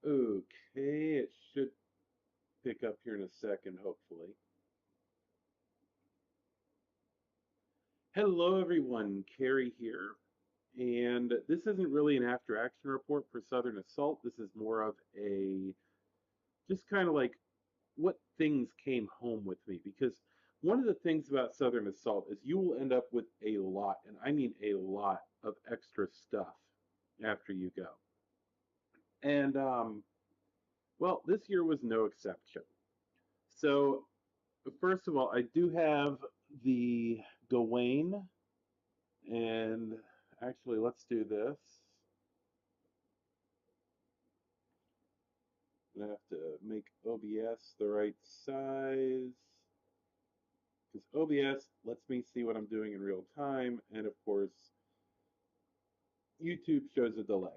Okay, it should pick up here in a second, hopefully. Hello, everyone. Carrie here. And this isn't really an after action report for Southern Assault. This is more of a just kind of like what things came home with me. Because one of the things about Southern Assault is you will end up with a lot, and I mean a lot, of extra stuff after you go. And, well, this year was no exception. So first of all, I do have the Gawain, and actually, let's do this. I have to make OBS the right size because OBS lets me see what I'm doing in real time, and of course, YouTube shows a delay.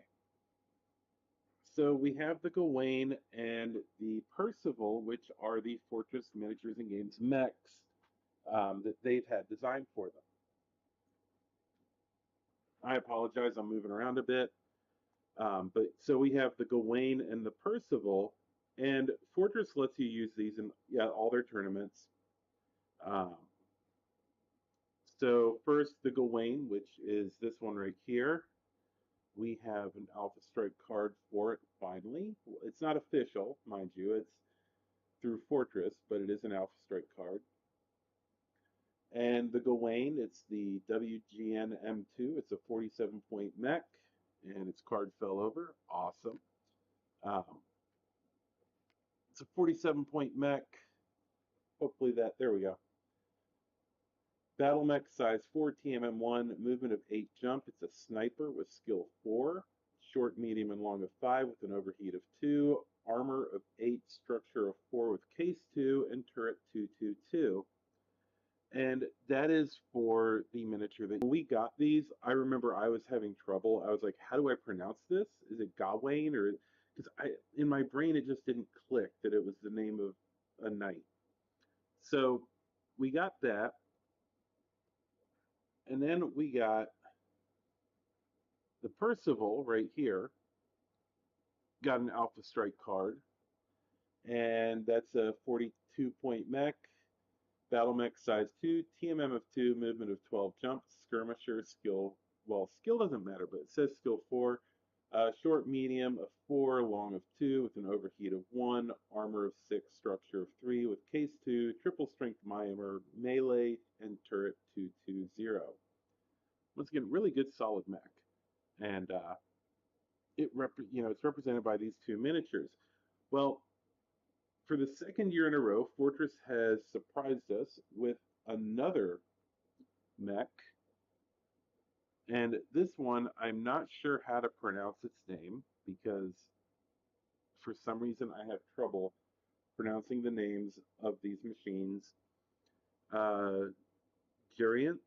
So we have the Gawain and the Percival, which are the Fortress Miniatures and Games mechs that they've had designed for them. I apologize, I'm moving around a bit. But so we have the Gawain and the Percival, and Fortress lets you use these in all their tournaments. Um, so first the Gawain, which is this one right here. We have an Alpha Strike card for it finally. It's not official, mind you. It's through Fortress, but it is an Alpha Strike card. And the Gawain, it's the WGN M2. It's a 47-point mech, and its card fell over. Awesome. Um, It's a 47-point mech. Hopefully there we go. Battle mech size 4, TMM1, movement of 8 jump. It's a sniper with skill 4, short, medium, and long of 5 with an overheat of 2, armor of 8, structure of 4 with case 2, and turret 222. And that is for the miniature. That when we got these, I remember I was having trouble. I was like, how do I pronounce this? Is it Gawain? Or because in my brain it just didn't click that it was the name of a knight. So we got that, and then we got the Percival right here. Got an Alpha Strike card, and that's a 42-point mech, battle mech size 2, TMM of 2, movement of 12, jump, skirmisher, skill. Well, skill doesn't matter, but it says skill 4. Short, medium of 4, long of 2, with an overheat of 1, armor of 6, structure of 3, with case 2, triple strength armor, melee, and turret 220. Once again, really good solid mech, and it's represented by these two miniatures. Well, for the second year in a row, Fortress has surprised us with another mech, and this one I'm not sure how to pronounce its name because for some reason I have trouble pronouncing the names of these machines. Uh, Guriant.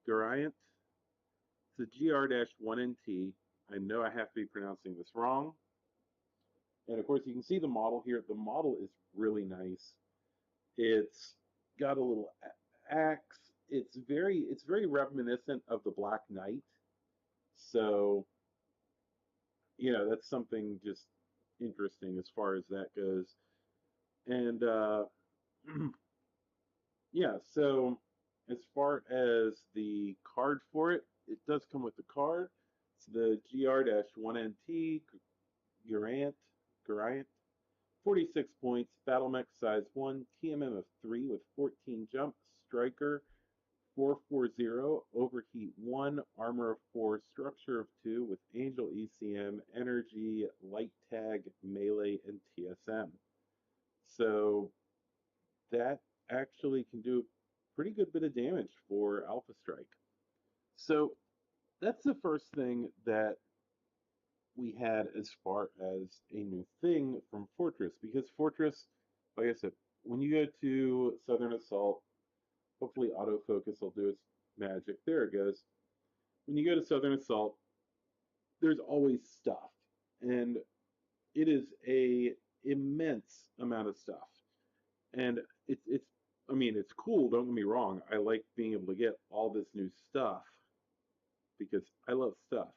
It's a GR-1NT. I know I have to be pronouncing this wrong. And of course, you can see the model here. The model is really nice. It's got a little axe. It's very reminiscent of the Black Knight. So, that's something just interesting as far as that goes. And yeah, so as far as the card for it, it does come with the card. It's the GR-1NT Guriant, 46 points, battle mech size 1, TMM of 3 with 14 jump, striker 440, overheat 1, armor of 4, structure of 2 with angel ECM, energy, light tag, melee, and TSM. So that actually can do a pretty good bit of damage for Alpha Strike. So that's the first thing that we had as far as a new thing from Fortress, because Fortress, like I said, when you go to Southern Assault, hopefully autofocus will do its magic. There it goes. When you go to Southern Assault, there's always stuff, and it is a immense amount of stuff, and it's I mean it's cool. Don't get me wrong. I like being able to get all this new stuff because I love stuff.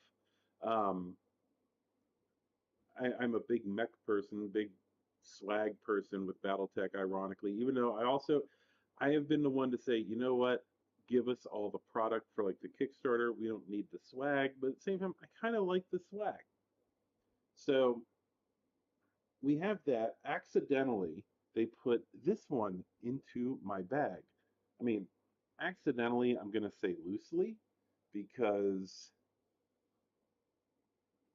Um, I'm a big mech person, big swag person with BattleTech, ironically, even though I have been the one to say, you know what, give us all the product for like the Kickstarter. We don't need the swag, but at the same time, I kind of like the swag. So we have that. Accidentally, they put this one into my bag. I mean, accidentally, I'm going to say loosely because,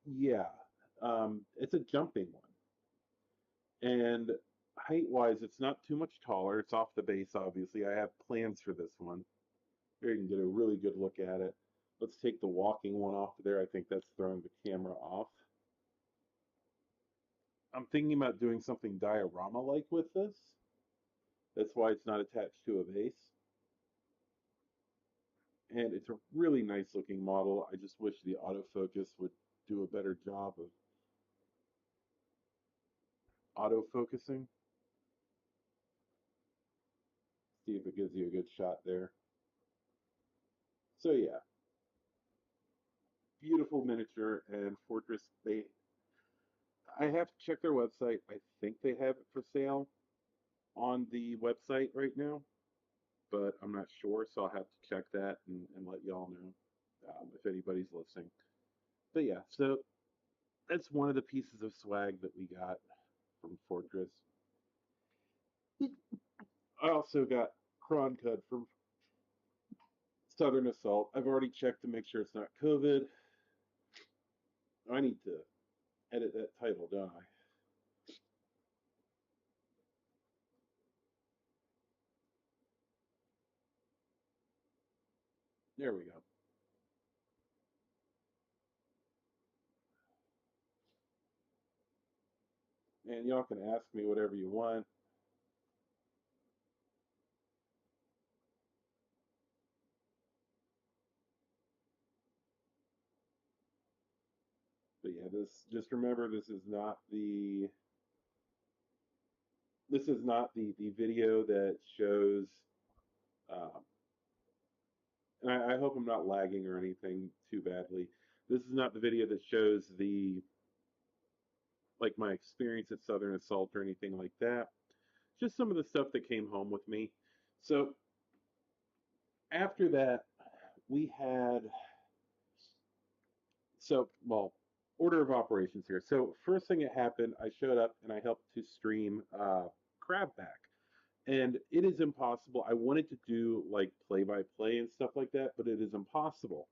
yeah, it's a jumping one. And height wise, it's not too much taller. It's off the base, obviously. I have plans for this one. Here you can get a really good look at it. Let's take the walking one off there. I think that's throwing the camera off. I'm thinking about doing something diorama like with this. That's why it's not attached to a base. And it's a really nice looking model. I just wish the autofocus would do a better job of autofocusing. See if it gives you a good shot there. So yeah, beautiful miniature and Fortress. I have to check their website. I think they have it for sale on the website right now, but I'm not sure, so I'll have to check that and let y'all know if anybody's listening. But yeah, so that's one of the pieces of swag that we got from Fortress. I also got Croncud from Southern Assault. I've already checked to make sure it's not COVID. I need to edit that title, don't I? There we go. And y'all can ask me whatever you want. But yeah, this just remember this is not the video that shows um, and I hope I'm not lagging or anything too badly. This is not the video that shows the like my experience at Southern Assault or anything like that. Just some of the stuff that came home with me. So after that, we had well, order of operations here. So first thing that happened, I showed up and I helped to stream Crabback. And it is impossible. I wanted to do like play by play and stuff like that, but it is impossible.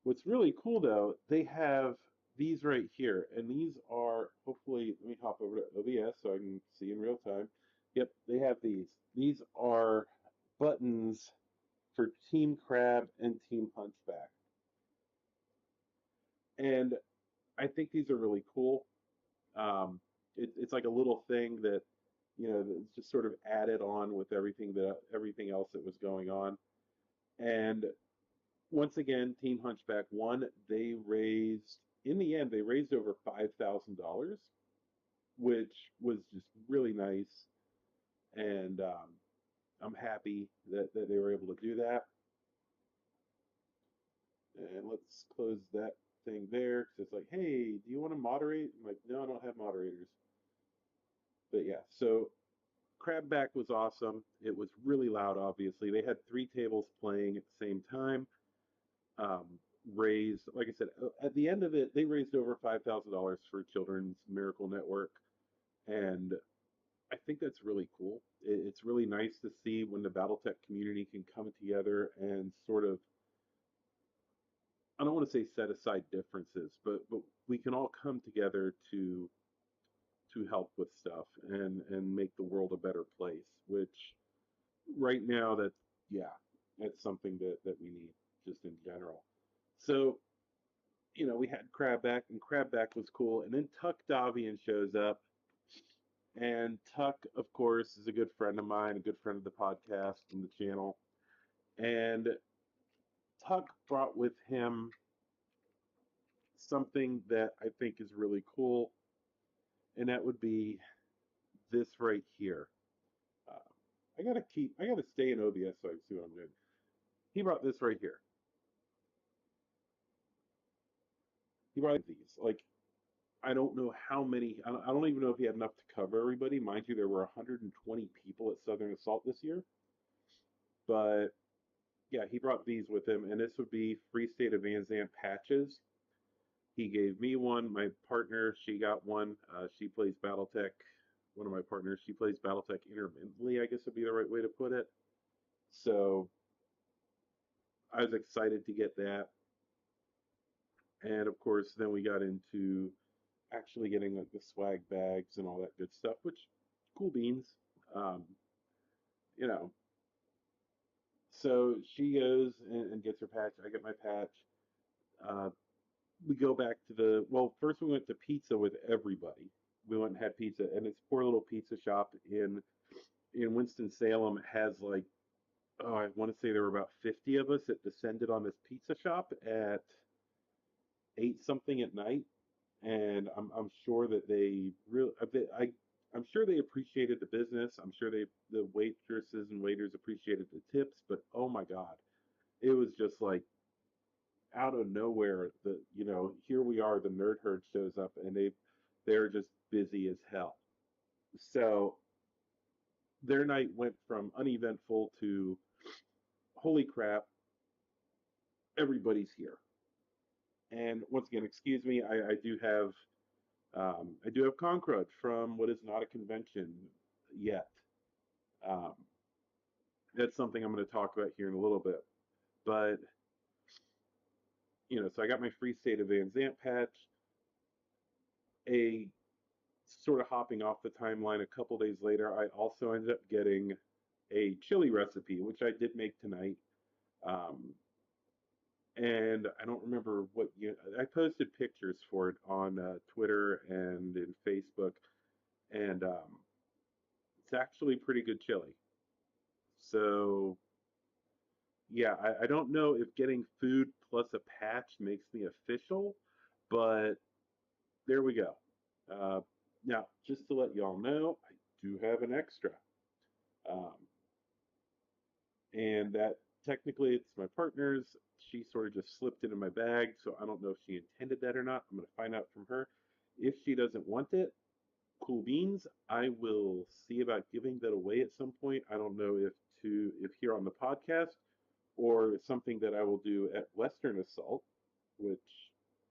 What's really cool though, they have these right here, and these are hopefully, let me hop over to OBS so I can see in real time. Yep, they have these. These are buttons for Team Crab and Team Hunchback. And I think these are really cool. It's like a little thing that that's just sort of added on with everything else that was going on. And once again, Team Hunchback won. They raised in the end they raised over $5,000, which was just really nice, and I'm happy that they were able to do that. And let's close that thing there because it's like, hey, do you want to moderate? I'm like, no, I don't have moderators. But yeah, so Crabback was awesome. It was really loud, obviously. They had three tables playing at the same time. Raised, like I said, at the end of it, they raised over $5,000 for Children's Miracle Network. And I think that's really cool. It's really nice to see when the Battletech community can come together and sort of, I don't want to say set aside differences, but we can all come together to help with stuff and make the world a better place, which right now yeah, that's something that we need just in general. So, we had Crabback and Crabback was cool, and then Tuck Davian shows up, and Tuck, of course, is a good friend of mine, a good friend of the podcast and the channel. And Tuck brought with him something that I think is really cool, and that would be this right here. Uh, I gotta stay in OBS so I can see what I'm doing. He brought this right here. He brought these. Like, I don't know how many. I don't even know if he had enough to cover everybody. Mind you, there were 120 people at Southern Assault this year, but yeah, he brought these with him, and this would be Free State of Van Zandt patches. He gave me one. My partner, she got one. She plays BattleTech. One of my partners, she plays BattleTech intermittently, I guess would be the right way to put it. So I was excited to get that. And of course, then we got into actually getting like the swag bags and all that good stuff, which cool beans. Um, you know, so she goes and gets her patch. I get my patch. Uh, we go back to well, first we went to pizza with everybody. We went and had pizza, and this poor little pizza shop in Winston-Salem has like, oh, I want to say there were about 50 of us that descended on this pizza shop at 8 something at night, and I'm sure that they really I'm sure they appreciated the business. I'm sure the waitresses and waiters appreciated the tips, but oh my God, it was just like out of nowhere. Here we are, the nerd herd shows up, and they're just busy as hell. So their night went from uneventful to holy crap, everybody's here. And once again, excuse me, I do have Concrud from what is not a convention yet. Um, that's something I'm going to talk about here in a little bit. But so I got my Free State of Van Zant patch. A sort of hopping off the timeline a couple days later, I also ended up getting a chili recipe, which I did make tonight. Um, and I don't remember I posted pictures for it on Twitter and in Facebook, and it's actually pretty good chili. So yeah, I don't know if getting food plus a patch makes me official, but there we go. Uh, Now, just to let y'all know, I do have an extra. Um, and that technically it's my partner's. She sort of just slipped it in my bag, so I don't know if she intended that or not. I'm going to find out from her. If she doesn't want it, cool beans. I will see about giving that away at some point. I don't know if here on the podcast or something that I will do at Western Assault, which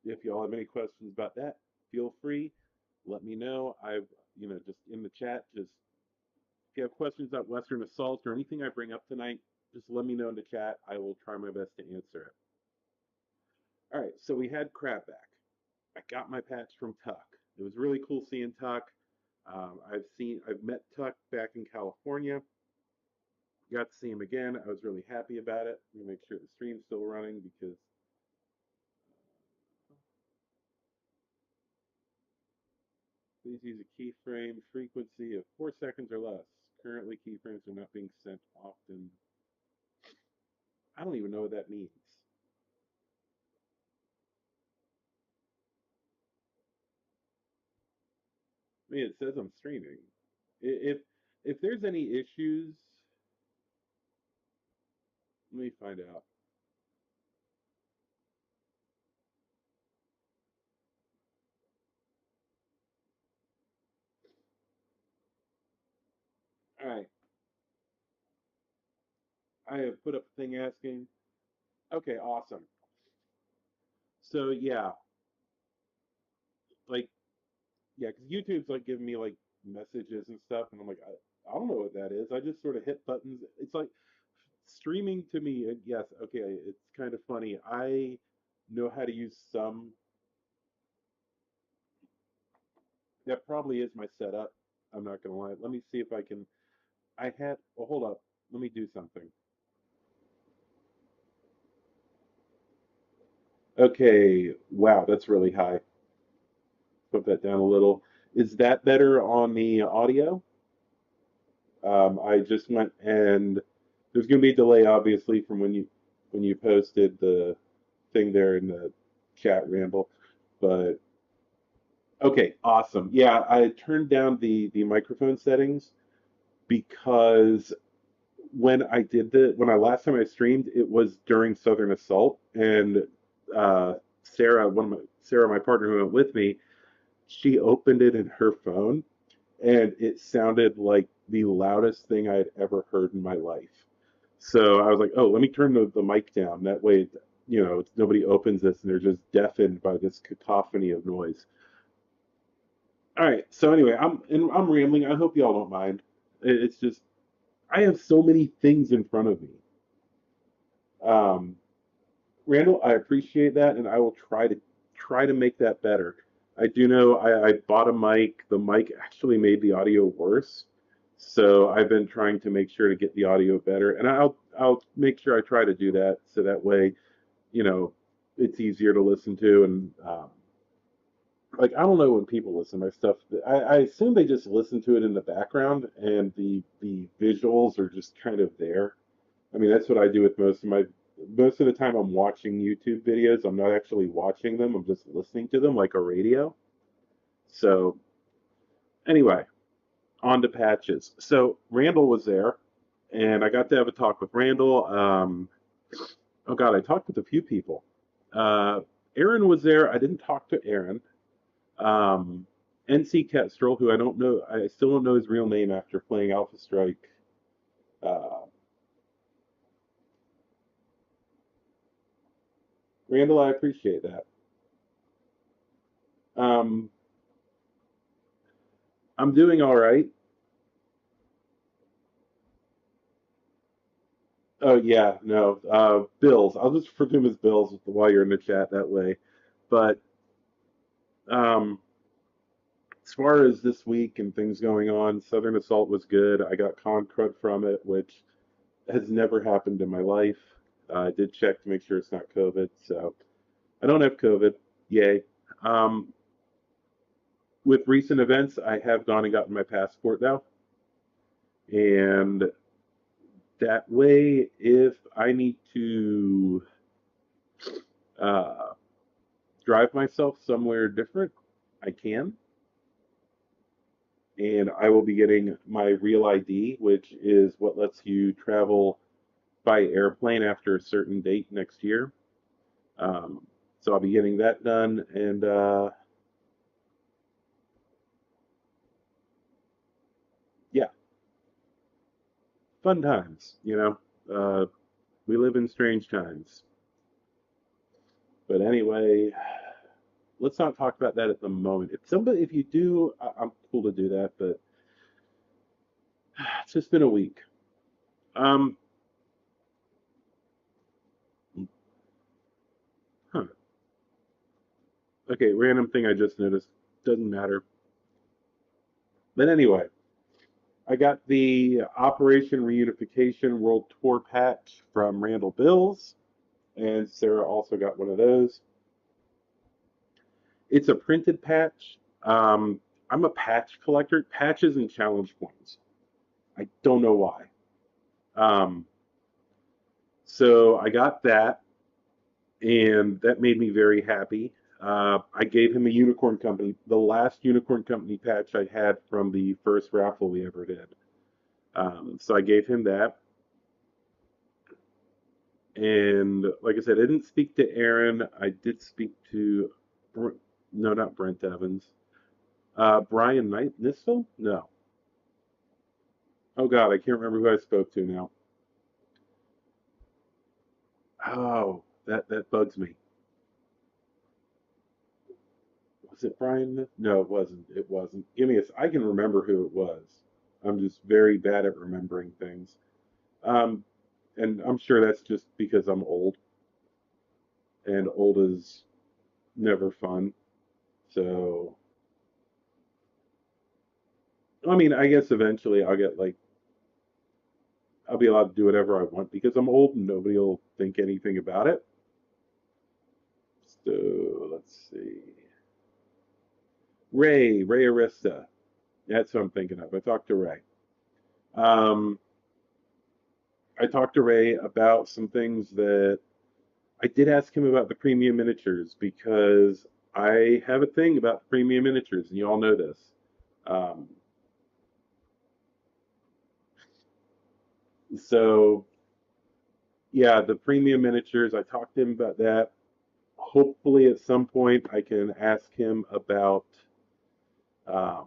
if y'all have any questions about that, feel free. Let me know. Just in the chat, just if you have questions about Western Assault or anything I bring up tonight, just let me know in the chat. I will try my best to answer it. All right, so we had Crabback. I got my patch from Tuck. It was really cool seeing Tuck. I've met Tuck back in California. Got to see him again. I was really happy about it. Let me make sure the stream's still running because please use a keyframe frequency of 4 seconds or less. Currently, keyframes are not being sent often. I don't even know what that means. I mean, it says I'm streaming. If there's any issues, let me find out. All right, I have put up a thing asking. Okay, awesome. So yeah, like because YouTube's like giving me like messages and stuff, and I'm like, I don't know what that is. I just sort of hit buttons. It's like streaming to me. Yes, okay, it's kind of funny. I know how to use some. That probably is my setup. I'm not gonna lie. Let me see if I can. I had. Well, hold up. Let me do something. Okay. Wow, that's really high. Put that down a little. Is that better on the audio? I just went and there's gonna be a delay, obviously, from when you posted the thing there in the chat ramble, but okay, awesome. Yeah, I turned down the microphone settings because when I last time I streamed, it was during Southern Assault, and uh, Sarah, my partner who went with me, she opened it in her phone, and it sounded like the loudest thing I had ever heard in my life. So I was like, oh, let me turn the mic down. That way, nobody opens this and they're just deafened by this cacophony of noise. All right. So anyway, I'm rambling. I hope y'all don't mind. It's just I have so many things in front of me. Um, Randall, I appreciate that, and I will try to make that better. I do know I bought a mic. The mic actually made the audio worse, so I've been trying to make sure to get the audio better, and I'll make sure I try to do that so that way, you know, it's easier to listen to. And like I don't know when people listen to my stuff. I assume they just listen to it in the background, and the visuals are just kind of there. I mean, that's what I do with most of the time I'm watching YouTube videos. I'm not actually watching them. I'm just listening to them like a radio. So anyway, on to patches. So Randall was there, and I got to have a talk with Randall. Oh God, I talked with a few people. Uh, Aaron was there. I didn't talk to Aaron. Um, NC Kestrel, who I don't know, I still don't know his real name after playing Alpha Strike. Uh, Randall, I appreciate that. Um, I'm doing all right. Oh yeah, no, Bills. I'll just refer to him as Bills while you're in the chat that way. But um, as far as this week and things going on, Southern Assault was good. I got con crud from it, which has never happened in my life. I did check to make sure it's not COVID, so I don't have COVID. Yay. Um, with recent events, I have gone and gotten my passport now, and that way, if I need to uh, drive myself somewhere different, I can. And I will be getting my real ID, which is what lets you travel by airplane after a certain date next year. Um, so I'll be getting that done, and yeah, fun times. We live in strange times. But anyway, let's not talk about that at the moment. If you do, I'm cool to do that. But it's just been a week. Um, huh. Okay, random thing I just noticed. Doesn't matter. But anyway, I got the Operation Reunification World Tour patch from Randall Bills, and Sarah also got one of those. It's a printed patch. I'm a patch collector, patches and challenge points. I don't know why. Um, so I got that, and that made me very happy. I gave him a Unicorn Company, the last Unicorn Company patch I had from the first raffle we ever did. So I gave him that. And like I said, I didn't speak to Aaron. I did speak to, no, not Brent Evans. Brian Knight, Nisville? No. Oh God, I can't remember who I spoke to now. Oh, that bugs me. Was it Brian? No, it wasn't. It wasn't. Give me a. I can remember who it was. I'm just very bad at remembering things. Um, and I'm sure that's just because I'm old, and old is never fun. So, I mean, I guess eventually I'll be allowed to do whatever I want because I'm old and nobody will think anything about it. So let's see. Ray Arista. That's what I'm thinking of. I talked to Ray. Um, I talked to Ray about some things that I did ask him about the premium miniatures because I have a thing about premium miniatures, and you all know this. Um, so yeah, the premium miniatures. I talked to him about that. Hopefully, at some point, I can ask him about. um,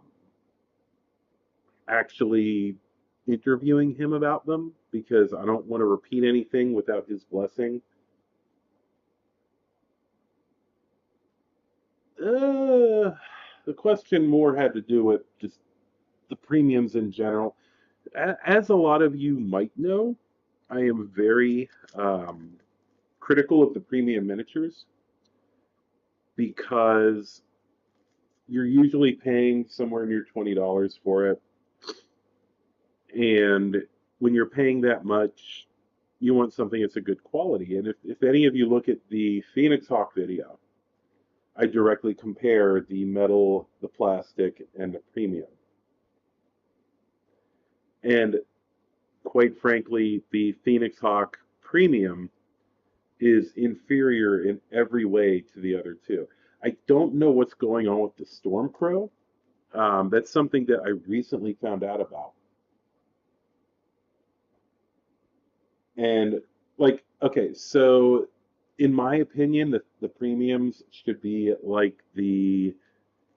actually interviewing him about them because I don't want to repeat anything without his blessing. Uh, the question more had to do with just the premiums in general. As a lot of you might know, I am very critical of the premium miniatures because you're usually paying somewhere near $20 for it. And when you're paying that much, you want something that's a good quality. And if any of you look at the Phoenix Hawk video, I directly compare the metal, the plastic, and the premium. And quite frankly, the Phoenix Hawk premium is inferior in every way to the other two. I don't know what's going on with the Stormcrow. That's something that I recently found out about. And like, okay, so in my opinion, the premiums should be like the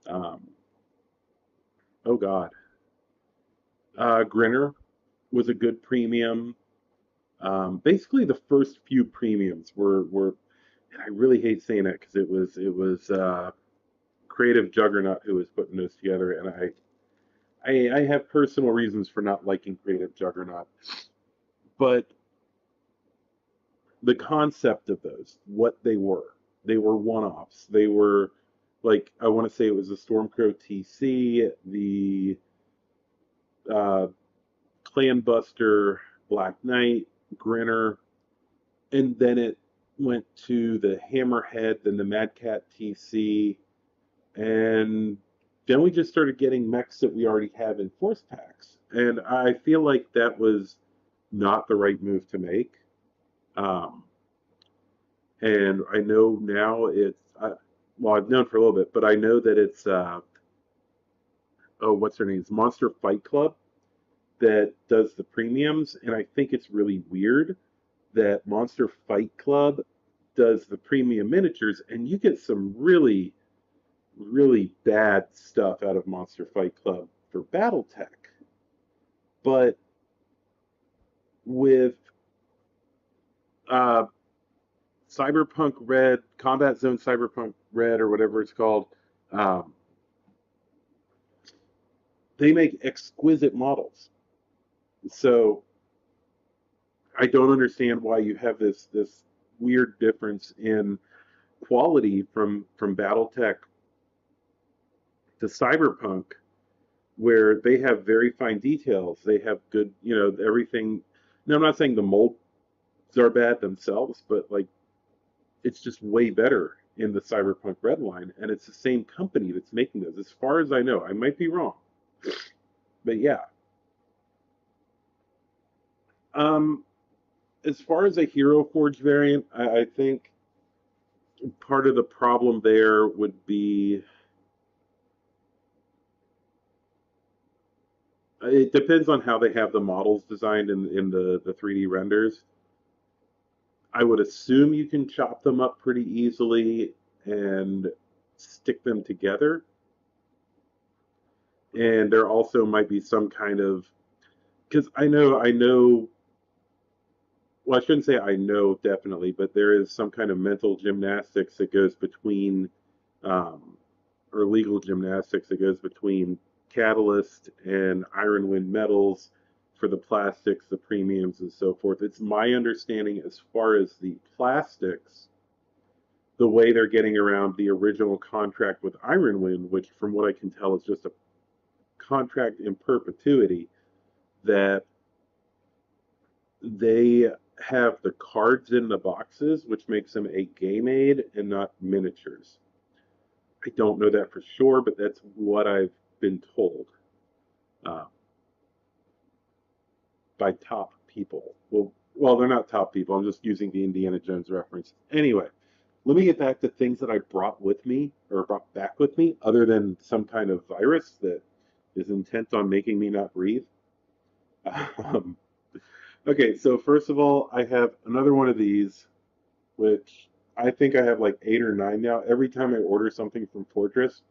um, oh God, Grinner was a good premium. Basically, the first few premiums were, and I really hate saying that because it was Creative Juggernaut who was putting those together, and I have personal reasons for not liking Creative Juggernaut, but the concept of those, what they were one-offs. They were like I want to say it was the Stormcrow TC, the uh, Clanbuster Black Knight, Grinner, and then it went to the Hammerhead, then the Mad Cat TC, and then we just started getting mechs that we already have in force packs. And I feel like that was not the right move to make. Um, and I know now well, I've known for a little bit, but I know that it's oh, what's her name? It's Monster Fight Club that does the premiums, and I think it's really weird that Monster Fight Club does the premium miniatures, and you get some really, really bad stuff out of Monster Fight Club for BattleTech. But with uh, Cyberpunk Red, Combat Zone Cyberpunk Red, or whatever it's called, um, they make exquisite models. So I don't understand why you have this weird difference in quality from BattleTech to Cyberpunk, where they have very fine details. They have good, everything. Now, I'm not saying the molds are bad themselves, but like it's just way better in the Cyberpunk Red line, and it's the same company that's making those, as far as I know. I might be wrong, but yeah. Um, as far as a Hero Forge variant, I think part of the problem there would be it depends on how they have the models designed in the 3D renders. I would assume you can chop them up pretty easily and stick them together. And there also might be some kind of because I know. Well, I shouldn't say I know definitely, but there is some kind of mental gymnastics that goes between, um, or legal gymnastics that goes between Catalyst and Ironwind metals for the plastics, the premiums, and so forth. It's my understanding as far as the plastics, the way they're getting around the original contract with Ironwind, which from what I can tell is just a contract in perpetuity, that they have the cards in the boxes, which makes them a game aid and not miniatures. I don't know that for sure, but that's what I've been told uh, by top people. Well, they're not top people. I'm just using the Indiana Jones reference. Anyway, let me get back to things that I brought with me or brought back with me, other than some kind of virus that is intent on making me not breathe. Um, okay, so first of all, I have another one of these, which I think I have like 8 or 9 now. Every time I order something from Fortress,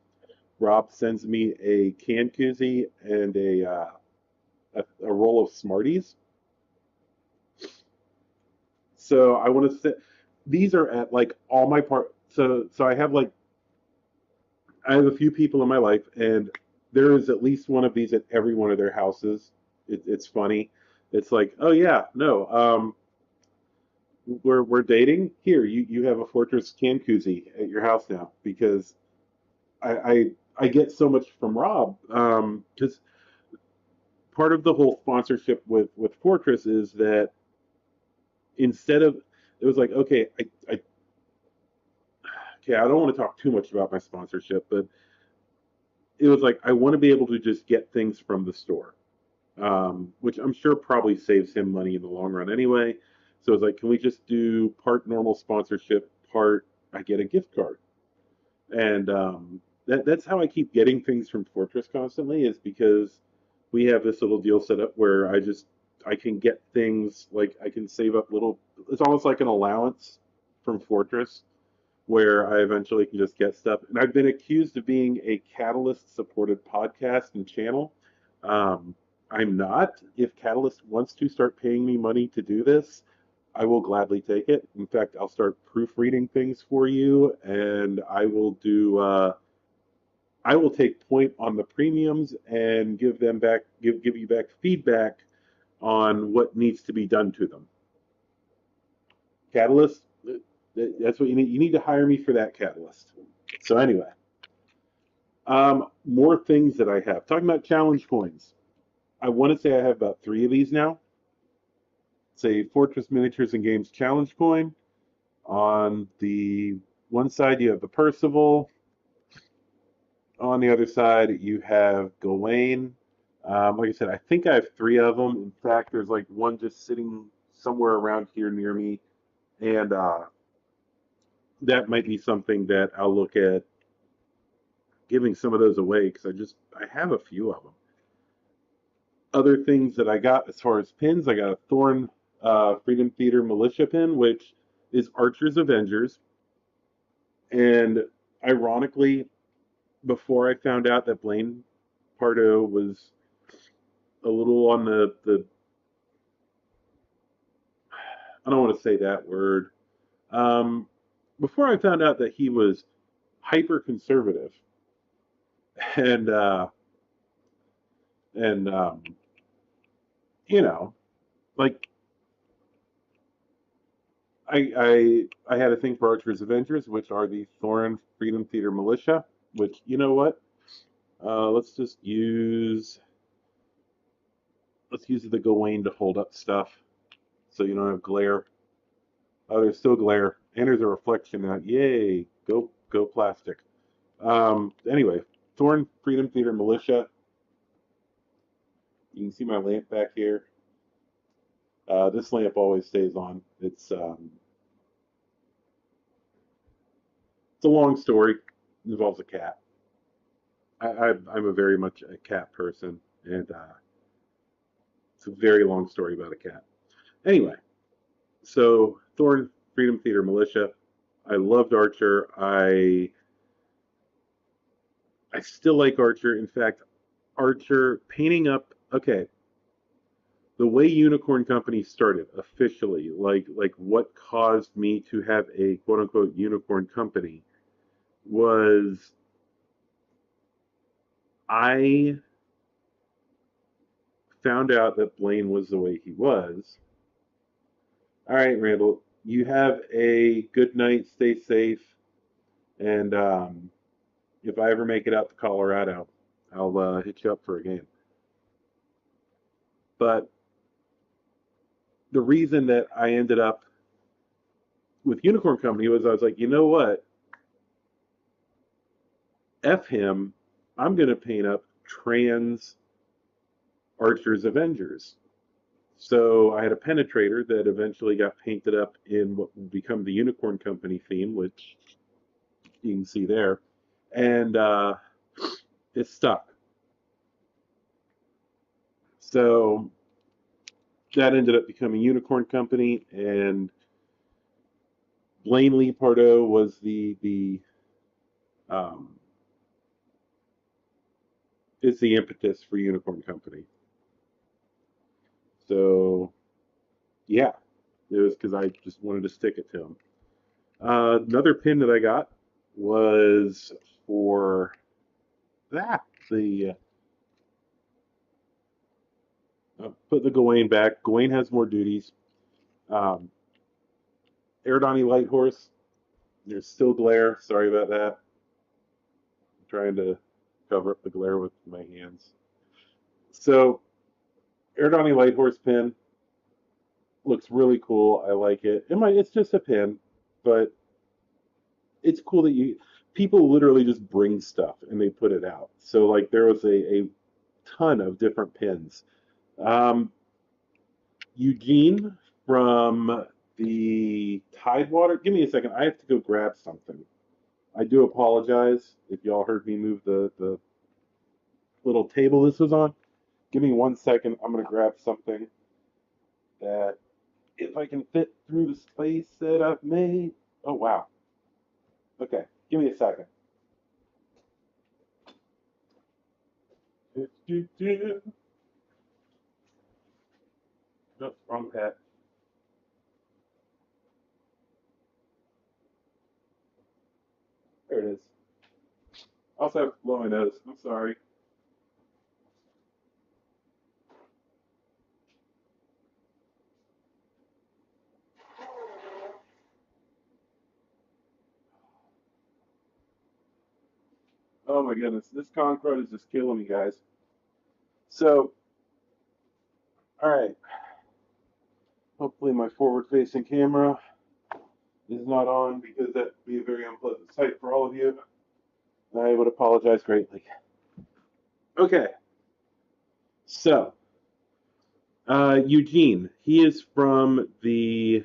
Rob sends me a can koozie and a roll of Smarties. So I want to say these are at like all my part. So I have a few people in my life, and there is at least one of these at every one of their houses. It's funny. It's like, oh yeah, no, we're dating. Here, you have a Fortress can koozie at your house now because I get so much from Rob. Because part of the whole sponsorship with Fortress is that instead of it was like, okay, I don't want to talk too much about my sponsorship, but it was like I want to be able to just get things from the store, which I'm sure probably saves him money in the long run anyway. So it's like, can we just do part normal sponsorship, part I get a gift card, and that's how I keep getting things from Fortress constantly is because we have this little deal set up where I can get things like I can save up little. It's almost like an allowance from Fortress where I eventually can just get stuff. And I've been accused of being a Catalyst supported podcast and channel. Um, I'm not. If Catalyst wants to start paying me money to do this, I will gladly take it. In fact, I'll start proofreading things for you, and I will take point on the premiums and give them back, give you back feedback on what needs to be done to them. Catalyst, that's what you need. You need to hire me for that, Catalyst. So anyway, more things that I have. Talking about challenge coins. I want to say I have about 3 of these now. It's a Fortress Miniatures and Games challenge coin. On the one side, you have the Percival. On the other side, you have Gawain. Like I said, I think I have 3 of them. In fact, there's like one just sitting somewhere around here near me, and that might be something that I'll look at giving some of those away because I have a few of them. Other things that I got as far as pins, I got a Thorn Freedom Theater Militia pin, which is Archer's Avengers. And ironically, before I found out that Blaine Pardo was a little on the I don't want to say that word. Um, Before I found out that he was hyper conservative and and you know, like I had a thing for Archer's Avengers, which are the Thorin Freedom Theater Militia. Which you know what? Let's just use the Gawain to hold up stuff, so you don't have glare. Oh, there's still glare, and there's a reflection now. Yay! Go plastic. Anyway, Thorn Freedom Theater Militia. You can see my lamp back here. This lamp always stays on. It's a long story. It involves a cat. I'm a very much a cat person, and it's a very long story about a cat. Anyway, so Thorn Freedom Theater Militia. I loved Archer. I still like Archer. In fact, Archer painting up. Okay, the way Unicorn Company started officially, like what caused me to have a quote unquote unicorn company was I found out that Blaine was the way he was. All right, Randall, you have a good night. Stay safe. And if I ever make it out to Colorado, I'll hit you up for a game. But the reason that I ended up with Unicorn Company was I was like, you know what? F him. I'm going to paint up trans Archer's Avengers. So I had a penetrator that eventually got painted up in what would become the Unicorn Company theme, which you can see there. And it stuck. So that ended up becoming Unicorn Company, and Blaine Lee Pardo was the um, is the impetus for Unicorn Company. So yeah, it was because I just wanted to stick it to him. Another pin that I got was for that the put the Gawain back. Gawain has more duties. Um, Erdani Light Horse. There's still glare. Sorry about that. I'm trying to cover up the glare with my hands. So Erdani Light Horse pin looks really cool. I like it. It's just a pin, but it's cool that you people literally just bring stuff and they put it out. So like there was a ton of different pins. Um, Eugene from the Tidewater. Give me a second. I have to go grab something. I do apologize if y'all heard me move the little table this was on. Give me 1 second. I'm going to grab something that, if I can fit through the space that I've made. Oh, wow. Okay. Give me a second. No, wrong pet. There it is. I also have to blow my nose. I'm sorry. Oh my goodness. This Concorde is just killing me, guys. So, all right. Hopefully my forward-facing camera is not on because that would be a very unpleasant sight for all of you. I would apologize greatly. Okay, so Eugene, he is from the,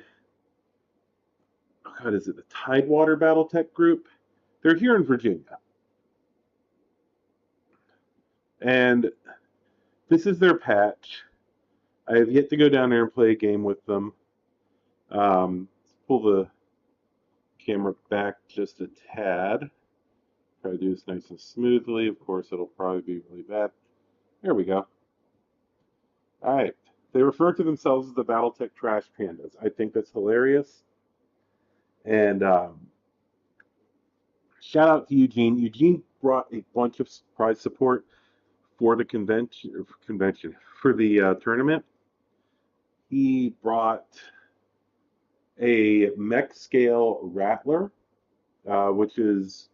what is it, the Tidewater Battletech Group. They're here in Virginia, and this is their patch. I have yet to go down there and play a game with them. Let's pull the camera back just a tad. Try to do this nice and smoothly. Of course, it'll probably be really bad. There we go. All right. They refer to themselves as the Battletech Trash Pandas. I think that's hilarious. And shout out to Eugene. Eugene brought a bunch of prize support for the convention for the tournament. He brought a mech scale Rattler, which is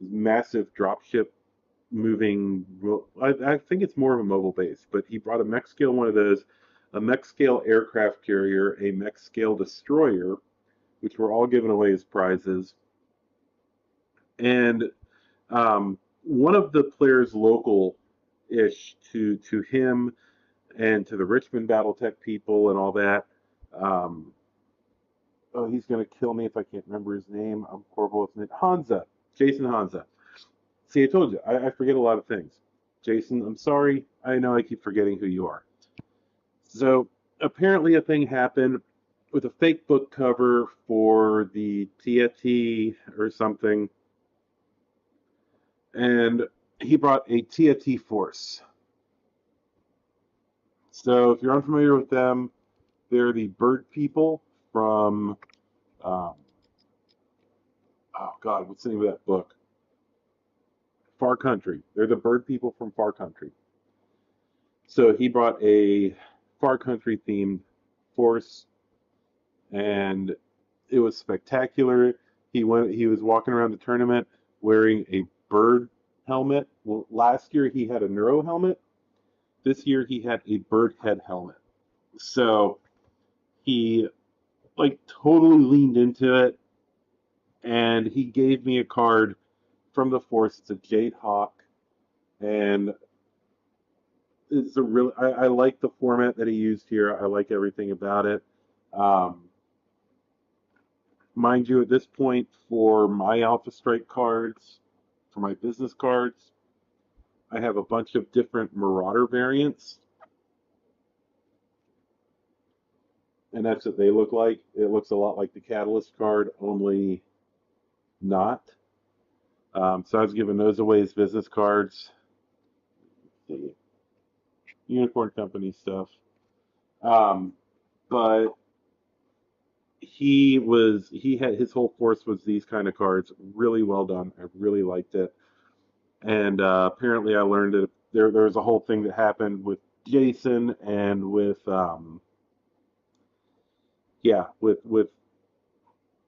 massive dropship moving. I think it's more of a mobile base, but he brought a mech scale one of those, a mech scale aircraft carrier, a mech scale destroyer, which were all given away as prizes. And one of the players local-ish to him and to the Richmond BattleTech people and all that. Um, oh, he's gonna kill me if I can't remember his name. I'm horrible with it. Hansa, Jason Hansa. See, I told you, I forget a lot of things. Jason, I'm sorry. I know I keep forgetting who you are. So apparently, a thing happened with a fake book cover for the TFT or something, and he brought a TFT Force. So if you're unfamiliar with them, they're the bird people from, um, oh God, what's the name of that book? Far Country. They're the bird people from Far Country. So he brought a Far Country themed force, and it was spectacular. He was walking around the tournament wearing a bird helmet. Well, last year he had a neuro helmet. This year he had a bird head helmet. So he like totally leaned into it, and he gave me a card from the Force. It's a Jade Hawk, and it's a really I like the format that he used here. I like everything about it. Um, Mind you, at this point, for my Alpha Strike cards, for my business cards, I have a bunch of different Marauder variants, and that's what they look like. It looks a lot like the Catalyst card, only not. So I was giving those away as business cards. see, Unicorn Company stuff. Um, but he had his whole force was these kind of cards. Really well done. I really liked it. And apparently, I learned that there was a whole thing that happened with Jason and with yeah, with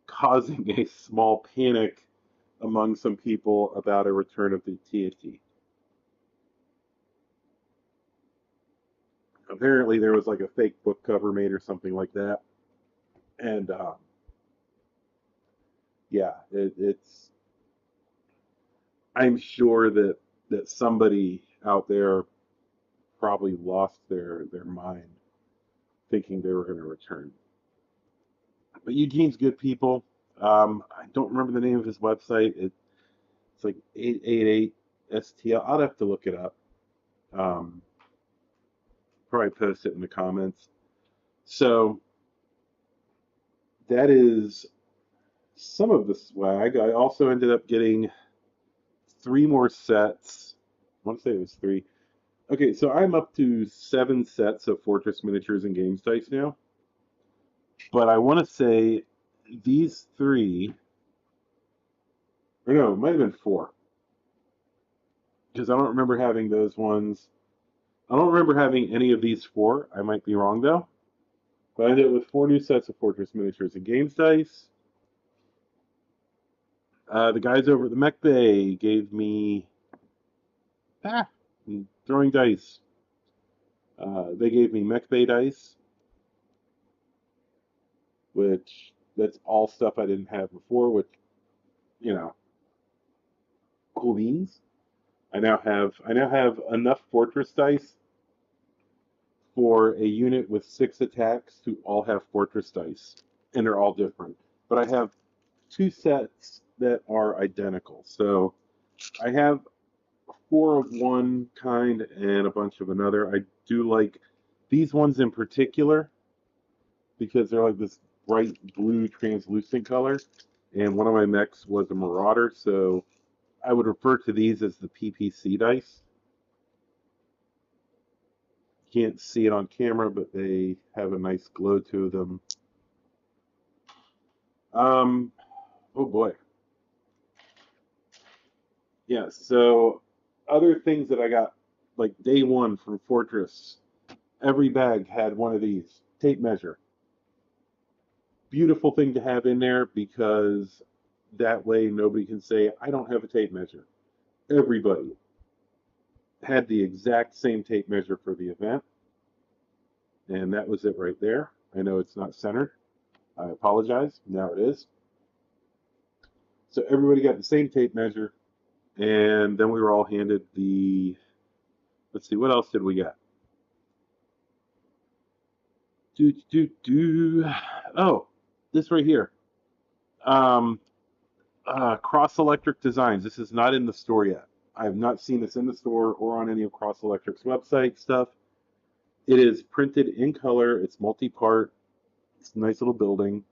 causing a small panic among some people about a return of the TNT. Apparently, there was like a fake book cover made or something like that, and yeah, it's. I'm sure that somebody out there probably lost their mind thinking they were going to return. But Eugene's good people. I don't remember the name of his website. It's like 888 STL. I'll have to look it up. Um, Probably post it in the comments. So that is some of the swag. I also ended up getting three more sets. I want to say it was three. Okay, so I'm up to 7 sets of Fortress miniatures and games dice now. But I want to say these three, or no, it might have been four, because I don't remember having those ones. I don't remember having any of these four. I might be wrong though. But I ended up with 4 new sets of Fortress miniatures and games dice. The guys over at the Mech Bay gave me ah, throwing dice. They gave me Mech Bay dice, which that's all stuff I didn't have before. Which you know, cool beans. I now have enough Fortress dice for a unit with 6 attacks to all have Fortress dice, and they're all different. But I have 2 sets that are identical. So I have 4 of one kind and a bunch of another. I do like these ones in particular because they're like this bright blue translucent color. And one of my mechs was a Marauder, so I would refer to these as the PPC dice. Can't see it on camera, but they have a nice glow to them. Um, oh boy. Yeah, so other things that I got like day one from Fortress, every bag had one of these tape measure. Beautiful thing to have in there because that way nobody can say, I don't have a tape measure. Everybody had the exact same tape measure for the event, and that was it right there. I know it's not centered. I apologize. Now it is. So everybody got the same tape measure, and then we were all handed the. Let's see, what else did we get? Oh, this right here. Um, Cross Electric Designs. This is not in the store yet. I have not seen this in the store or on any of Cross Electric's website stuff. It is printed in color. It's multi-part. It's a nice little building.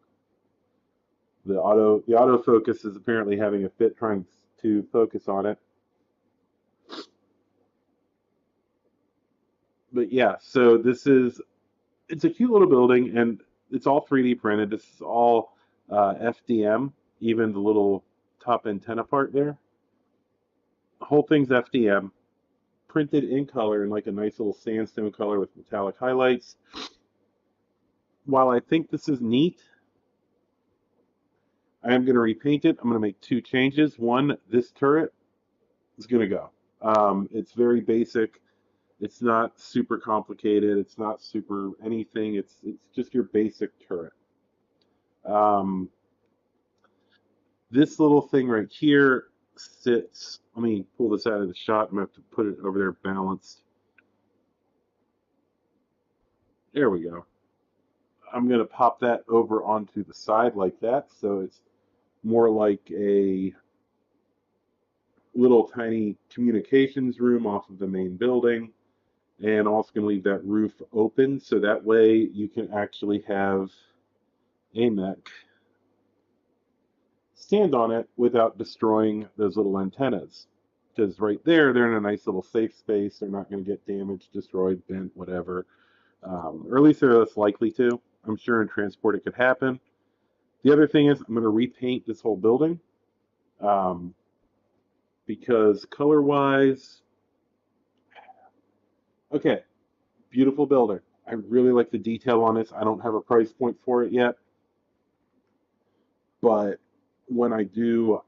The autofocus is apparently having a fit trying to focus on it. But yeah, so it's a cute little building and it's all 3D printed. This is all FDM, even the little top antenna part there. The whole thing's FDM, printed in color in like a nice little sandstone color with metallic highlights. While I think this is neat, I am going to repaint it. I'm going to make 2 changes. One, this turret is going to go. It's very basic. It's not super complicated. It's not super anything. It's just your basic turret. Um, this little thing right here sits. Let me pull this out of the shot. I'm going to have to put it over there balanced. There we go. I'm going to pop that over onto the side like that, so it's more like a little tiny communications room off of the main building. And also going to leave that roof open so that way you can actually have a mech stand on it without destroying those little antennas. because right there they're in a nice little safe space. They're not going to get damaged, destroyed, bent, whatever, or at least they're less likely to. I'm sure in transport it could happen. The other thing is I'm going to repaint this whole building um, because color-wise, okay, beautiful building. I really like the detail on this. I don't have a price point for it yet, but when I do,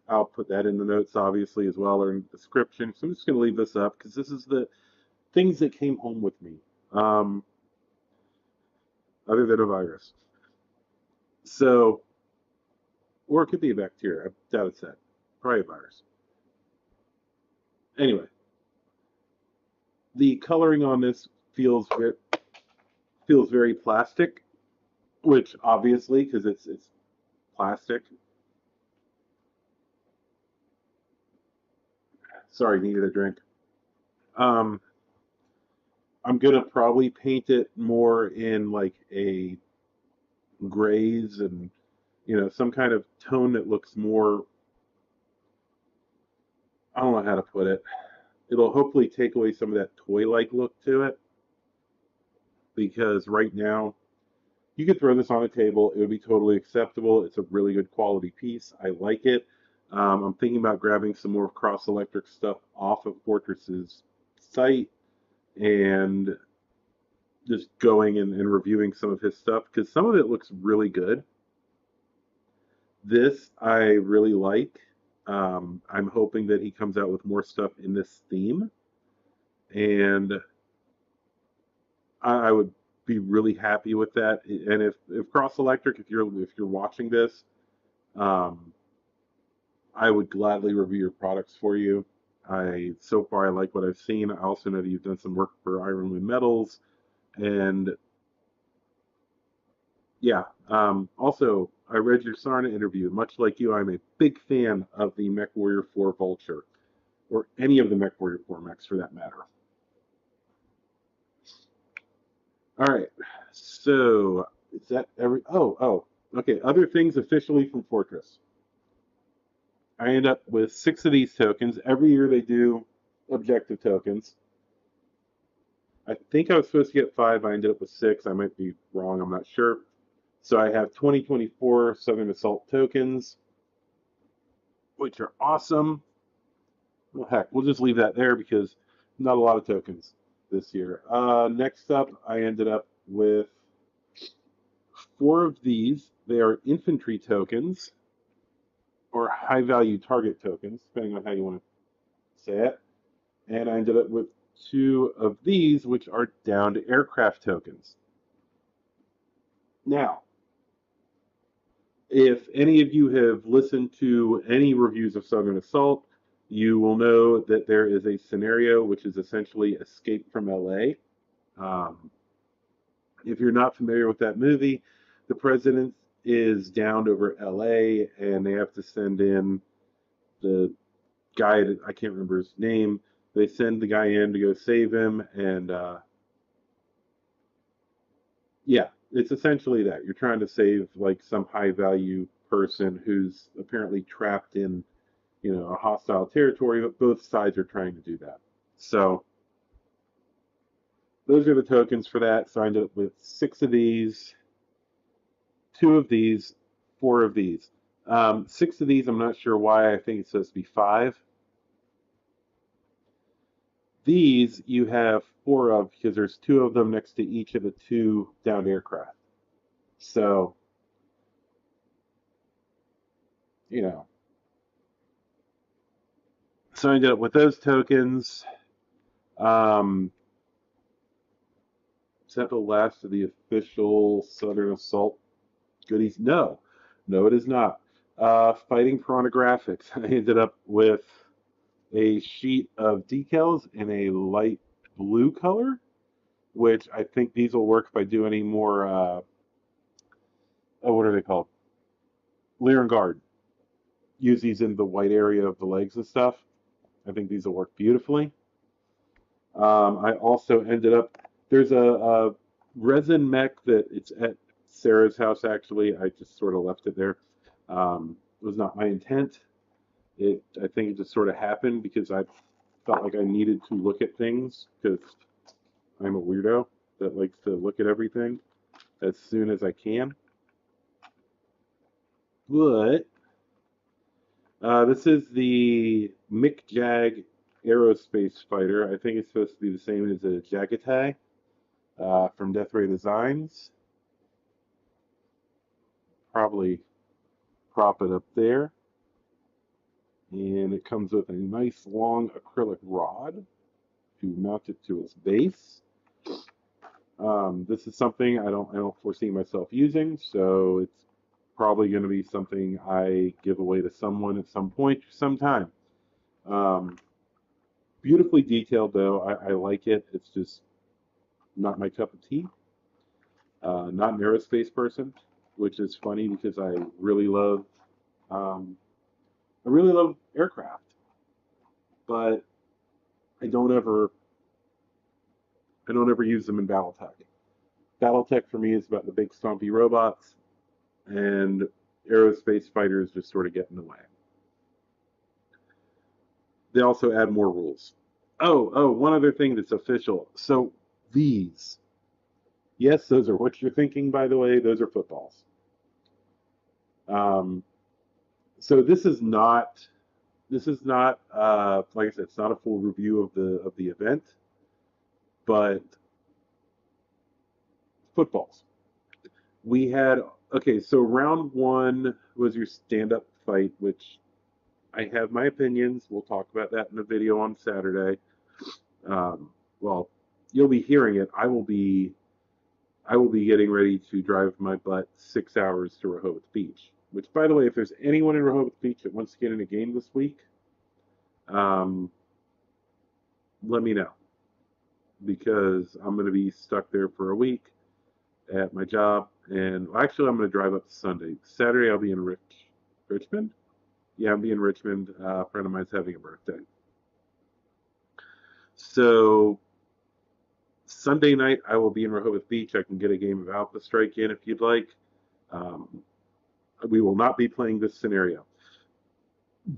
I'll put that in the notes obviously as well or in the description. So I'm just going to leave this up because this is the things that came home with me, um, other than a virus. So, or it could be a bacteria. I doubt it's that. Probably a virus. Anyway, the coloring on this feels very plastic, which obviously because it's plastic. Sorry, needed a drink. Um, I'm gonna probably paint it more in like a grays and some kind of tone that looks more. I don't know how to put it. It'll hopefully take away some of that toy-like look to it because right now you could throw this on a table. It would be totally acceptable. It's a really good quality piece. I like it. I'm thinking about grabbing some more Cross Electric stuff off of Fortress's site and just going and reviewing some of his stuff because some of it looks really good. This I really like. I'm hoping that he comes out with more stuff in this theme, and I would be really happy with that. And if Cross Electric, if you're watching this, um, I would gladly review your products for you. So far I like what I've seen. I also know that you've done some work for Ironwood Metals, and yeah. Also, I read your Sarna interview. Much like you, I'm a big fan of the MechWarrior 4 Vulture, or any of the MechWarrior 4 mechs for that matter. All right. So is that every? Oh. Okay. Other things officially from Fortress. I end up with 6 of these tokens. Every year they do objective tokens. I think I was supposed to get 5. I ended up with 6. I might be wrong. I'm not sure. So I have 2024 Southern Assault tokens, which are awesome. Well, heck, we'll just leave that there because not a lot of tokens this year. Next up, I ended up with 4 of these. They are infantry tokens or high value target tokens, depending on how you want to say it. And I ended up with 2 of these, which are down to aircraft tokens. Now, if any of you have listened to any reviews of Southern Assault, you will know that there is a scenario which is essentially Escape from LA. Um, if you're not familiar with that movie, the president is downed over LA and they have to send in the guy that I can't remember his name. They send the guy in to go save him, and yeah, it's essentially that you're trying to save like some high value person who's apparently trapped in a hostile territory, but both sides are trying to do that. So those are the tokens for that. So I ended up with 6 of these, 2 of these, 4 of these. 6 of these, I'm not sure why. I think it's supposed to be 5. These you have 4 of because there's 2 of them next to each of the 2 downed aircraft. So, you know, so I ended up with those tokens. Um, is that the last of the official Southern Assault goodies? No, it is not. Fighting Pornographics. I ended up with a sheet of decals in a light blue color, which I think these will work if I do any more. What are they called? Lyran Guard. Use these in the white area of the legs and stuff. I think these will work beautifully. I also ended up, there's a resin mech that it's at Sarah's house actually. I just sort of left it there. It was not my intent. I think it just sort of happened because I felt like I needed to look at things because I'm a weirdo that likes to look at everything as soon as I can. But this is the McJag Aerospace Fighter. I think it's supposed to be the same as a Jagatai from Death Ray Designs. Probably prop it up there. And it comes with a nice long acrylic rod to mount it to its base. This is something I don't foresee myself using, so it's probably going to be something I give away to someone at some point, sometime. Um, Beautifully detailed though. I like it. It's just not my cup of tea. Not an aerospace person, which is funny because um, I really love aircraft, but I don't ever I don't ever use them in BattleTech. BattleTech for me is about the big stompy robots, and aerospace fighters just sort of get in the way. They also add more rules. One other thing that's official. So these, yes, those are what you're thinking, by the way. Those are footballs. Um, so this is not like I said, it's not a full review of the event, but footballs. We had okay, so round one was your stand-up fight, which I have my opinions. We'll talk about that in a video on Saturday. Um, well, you'll be hearing it. I will be getting ready to drive my butt 6 hours to Rehoboth Beach. Which, by the way, if there's anyone in Rehoboth Beach that wants to get in a game this week, um, let me know because I'm going to be stuck there for a week at my job. And actually, I'm going to drive up Sunday. Saturday, I'll be in Richmond. Yeah, I'll be in Richmond. A friend of mine's having a birthday. So Sunday night, I will be in Rehoboth Beach. I can get a game of Alpha Strike in if you'd like. Um, we will not be playing this scenario.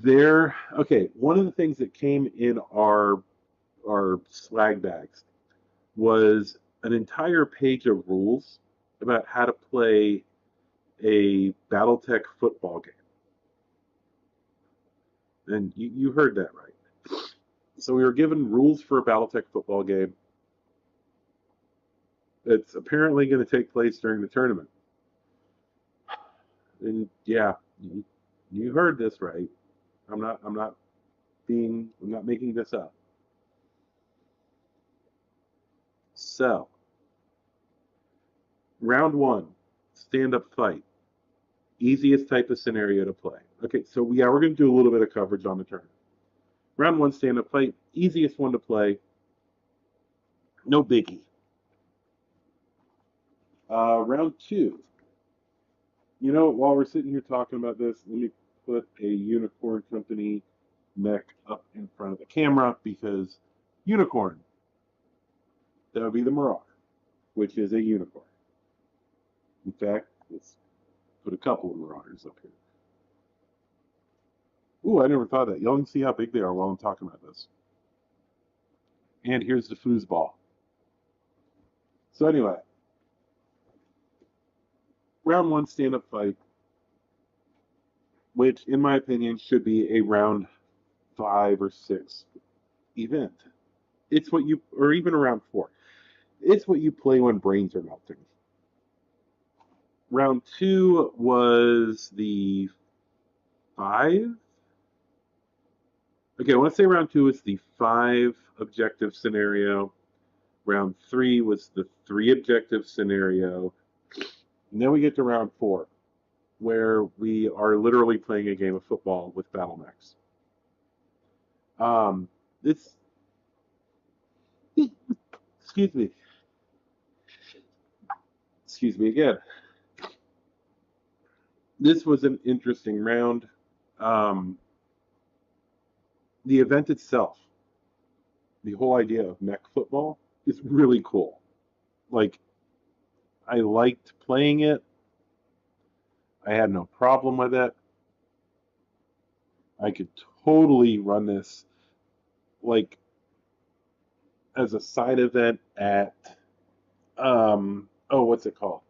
Okay, one of the things that came in our swag bags was an entire page of rules about how to play a BattleTech football game. And you heard that right. So we were given rules for a BattleTech football game. It's apparently going to take place during the tournament. And yeah, you heard this right. I'm not making this up. So, round one, stand up fight. Easiest type of scenario to play. Okay, so we're going to do a little bit of coverage on the tournament. Round one, stand up fight. Easiest one to play. No biggie. Round two. While we're sitting here talking about this, let me put a Unicorn Company mech up in front of the camera because Unicorn, that would be the Marauder, which is a unicorn. In fact, let's put a couple of Marauders up here. Ooh, I never thought of that. Y'all can see how big they are while I'm talking about this. And here's the foosball. So anyway, round one stand-up fight, which in my opinion should be a round 5 or 6 event. It's what you, or even around 4. It's what you play when brains are melting. Round 2 was the 5. Okay, I want to say round 2 is the 5 objective scenario. Round 3 was the 3 objective scenario. And then we get to round 4, where we are literally playing a game of football with battle mechs. It's excuse me. Excuse me again. This was an interesting round. Um, the event itself, the whole idea of mech football, is really cool. Like, I liked playing it. I had no problem with it. I could totally run this like as a side event at oh, what's it called?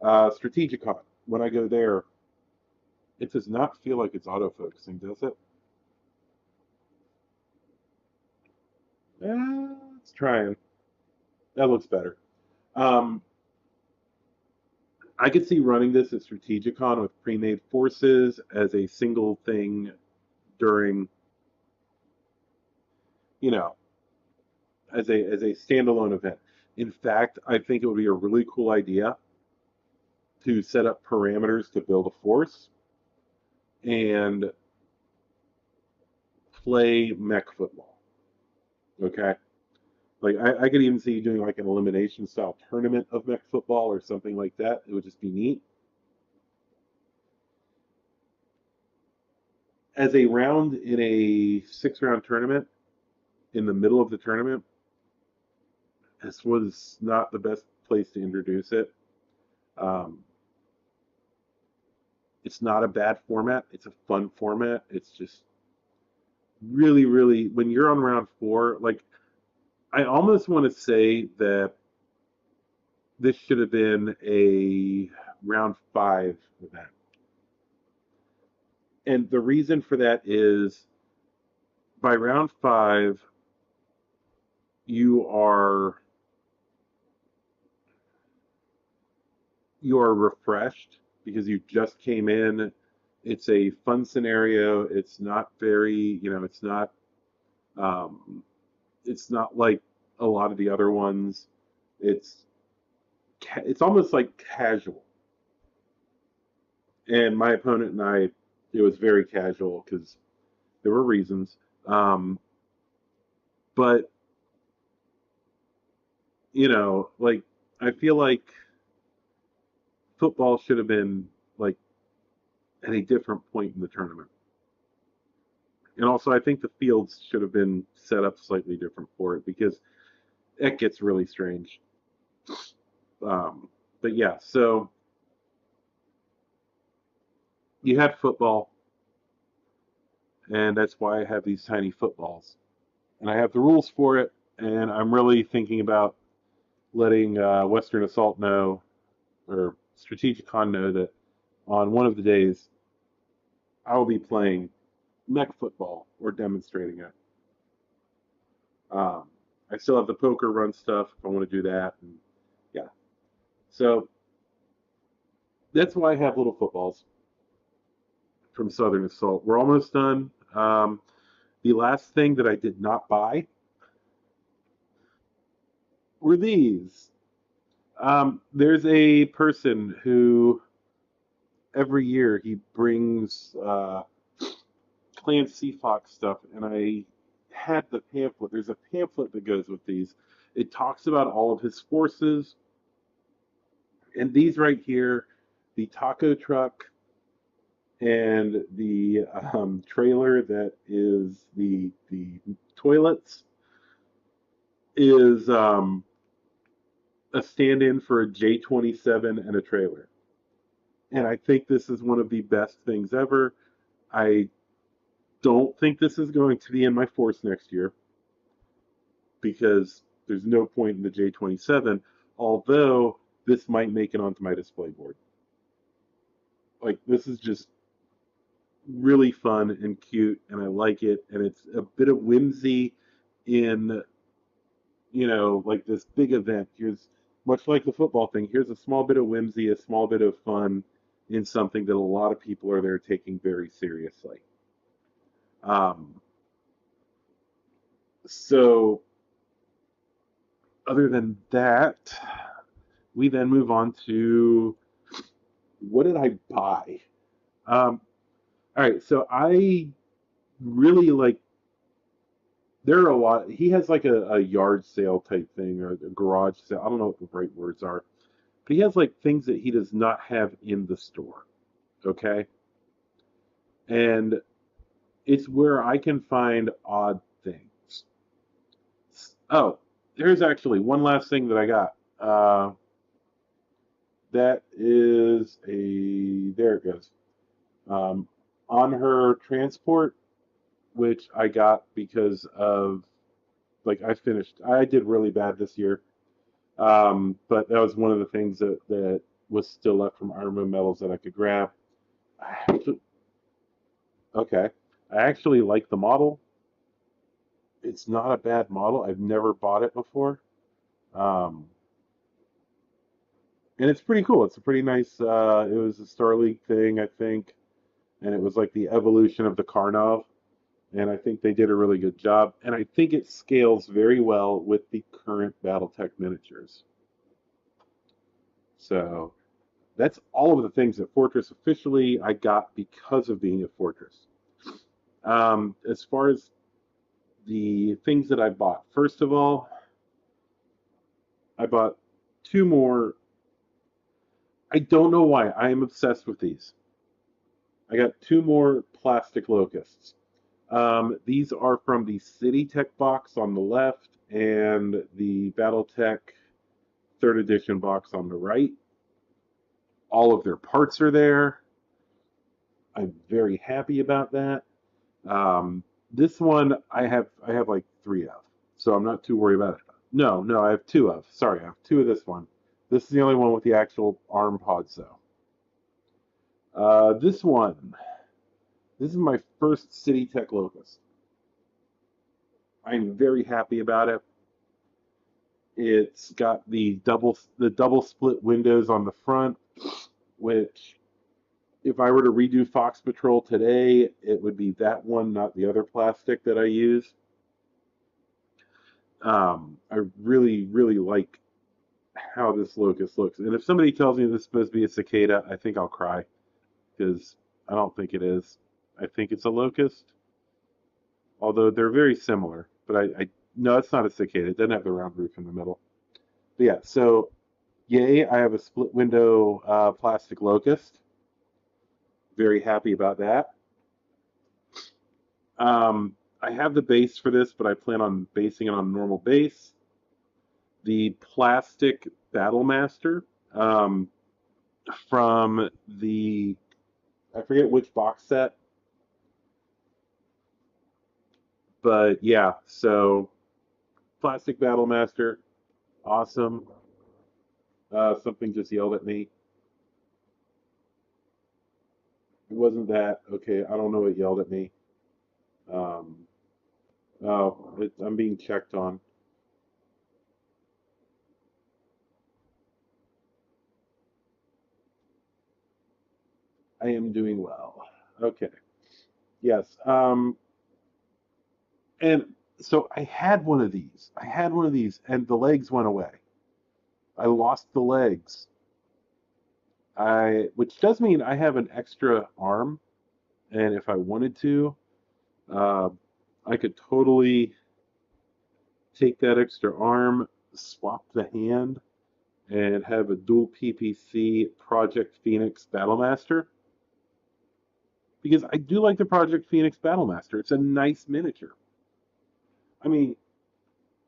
Strategicon. When I go there, it does not feel like it's autofocusing, does it? It's trying. That looks better. Um, I could see running this at Strategicon with pre-made forces as a single thing during, you know, as a standalone event. In fact, I think it would be a really cool idea to set up parameters to build a force and play mech football. Okay, like I could even see you doing like an elimination style tournament of mech football or something like that. It would just be neat. As a round in a 6 round tournament, in the middle of the tournament, this was not the best place to introduce it. Um, it's not a bad format. It's a fun format. It's just really, really, when you're on round four, like, I almost want to say that this should have been a round five event. And the reason for that is by round five, you are you are refreshed because you just came in. It's a fun scenario. It's not very, um, it's not like a lot of the other ones. It's it's almost like casual. And my opponent and I, it was very casual because there were reasons. Um, but like I feel like football should have been like at a different point in the tournament. And also, I think the fields should have been set up slightly different for it because it gets really strange. Um, but yeah, so you had football, and that's why I have these tiny footballs. And I have the rules for it, and I'm really thinking about letting Western Assault know or Strategicon know that on one of the days I will be playing mech football or demonstrating it. Um, I still have the poker run stuff if I want to do that. And yeah, so that's why I have little footballs from Southern Assault. We're almost done. The last thing that I did not buy were these. There's a person who every year he brings Clan Seafox stuff, and I had the pamphlet. There's a pamphlet that goes with these. It talks about all of his forces, and these right here, the taco truck and the trailer that is the toilets is a stand-in for a J27 and a trailer. And I think this is one of the best things ever. I don't think this is going to be in my force next year because there's no point in the J27, although this might make it onto my display board. Like, this is just really fun and cute, and I like it, and it's a bit of whimsy in, like this big event. Here's, much like the football thing, here's a small bit of whimsy, a small bit of fun in something that a lot of people are there taking very seriously. Um, so, other than that, we then move on to what did I buy? Um, all right, so I really like. There are a lot. He has like a yard sale type thing or a garage sale. I don't know what the right words are, but he has like things that he does not have in the store. Okay, and it's where I can find odd things. Oh, here's actually one last thing that I got. That is a there it goes. Um, on her transport, which I got because of like I did really bad this year. But that was one of the things that was still left from Iron Moon medals that I could grab. I actually, okay, I actually like the model. It's not a bad model. I've never bought it before. Um, and it's pretty cool. It's a pretty nice. It was a Star League thing, I think, and it was like the evolution of the Karnov. And I think they did a really good job. And I think it scales very well with the current BattleTech miniatures. So that's all of the things at Fortress officially I got because of being at Fortress. As far as the things that I bought, first of all, I bought two more. I don't know why. I am obsessed with these. I got two more plastic locusts. These are from the City Tech box on the left and the BattleTech third edition box on the right. All of their parts are there. I'm very happy about that. This one I have like three of, so I'm not too worried about it. No, I have two of. Sorry, I have two of this one. This is the only one with the actual arm pods though. This one, this is my first City Tech Locust. I'm very happy about it. It's got the double split windows on the front, which if I were to redo Fox Patrol today, it would be that one, not the other plastic that I use. I really, really like how this locust looks. And if somebody tells me this is supposed to be a cicada, I think I'll cry because I don't think it is. I think it's a locust, although they're very similar. But I no, it's not a cicada. It doesn't have the round roof in the middle. But yeah, so yay, I have a split window plastic locust. Very happy about that. I have the base for this, but I plan on basing it on normal base. The plastic Battle Master um, from the I forget which box set, but yeah. So plastic Battle Master, awesome. Something just yelled at me. It wasn't that. Okay, I don't know what yelled at me. Um, I'm being checked on. I am doing well. Okay. Yes. And so I had one of these. I had one of these, and the legs went away. I lost the legs. Which does mean I have an extra arm, and if I wanted to, uh, I could totally take that extra arm, swap the hand, and have a dual PPC Project Phoenix Battlemaster. Because I do like the Project Phoenix Battlemaster. It's a nice miniature. I mean,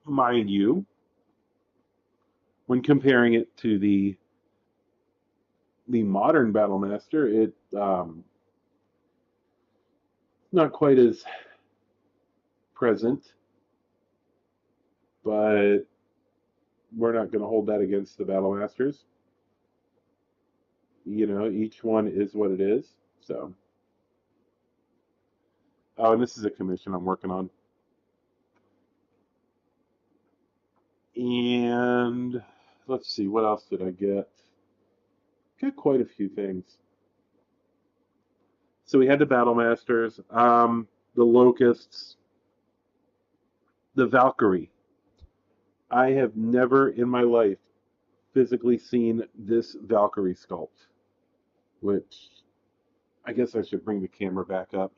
mind you, when comparing it to the modern Battlemaster, it not quite as present, but we're not going to hold that against the Battlemasters. You know, each one is what it is. So, oh, and this is a commission I'm working on. And let's see, what else did I get? Got quite a few things. So we had the Battlemasters, the Locusts, the Valkyrie. I have never in my life physically seen this Valkyrie sculpt, which I guess I should bring the camera back up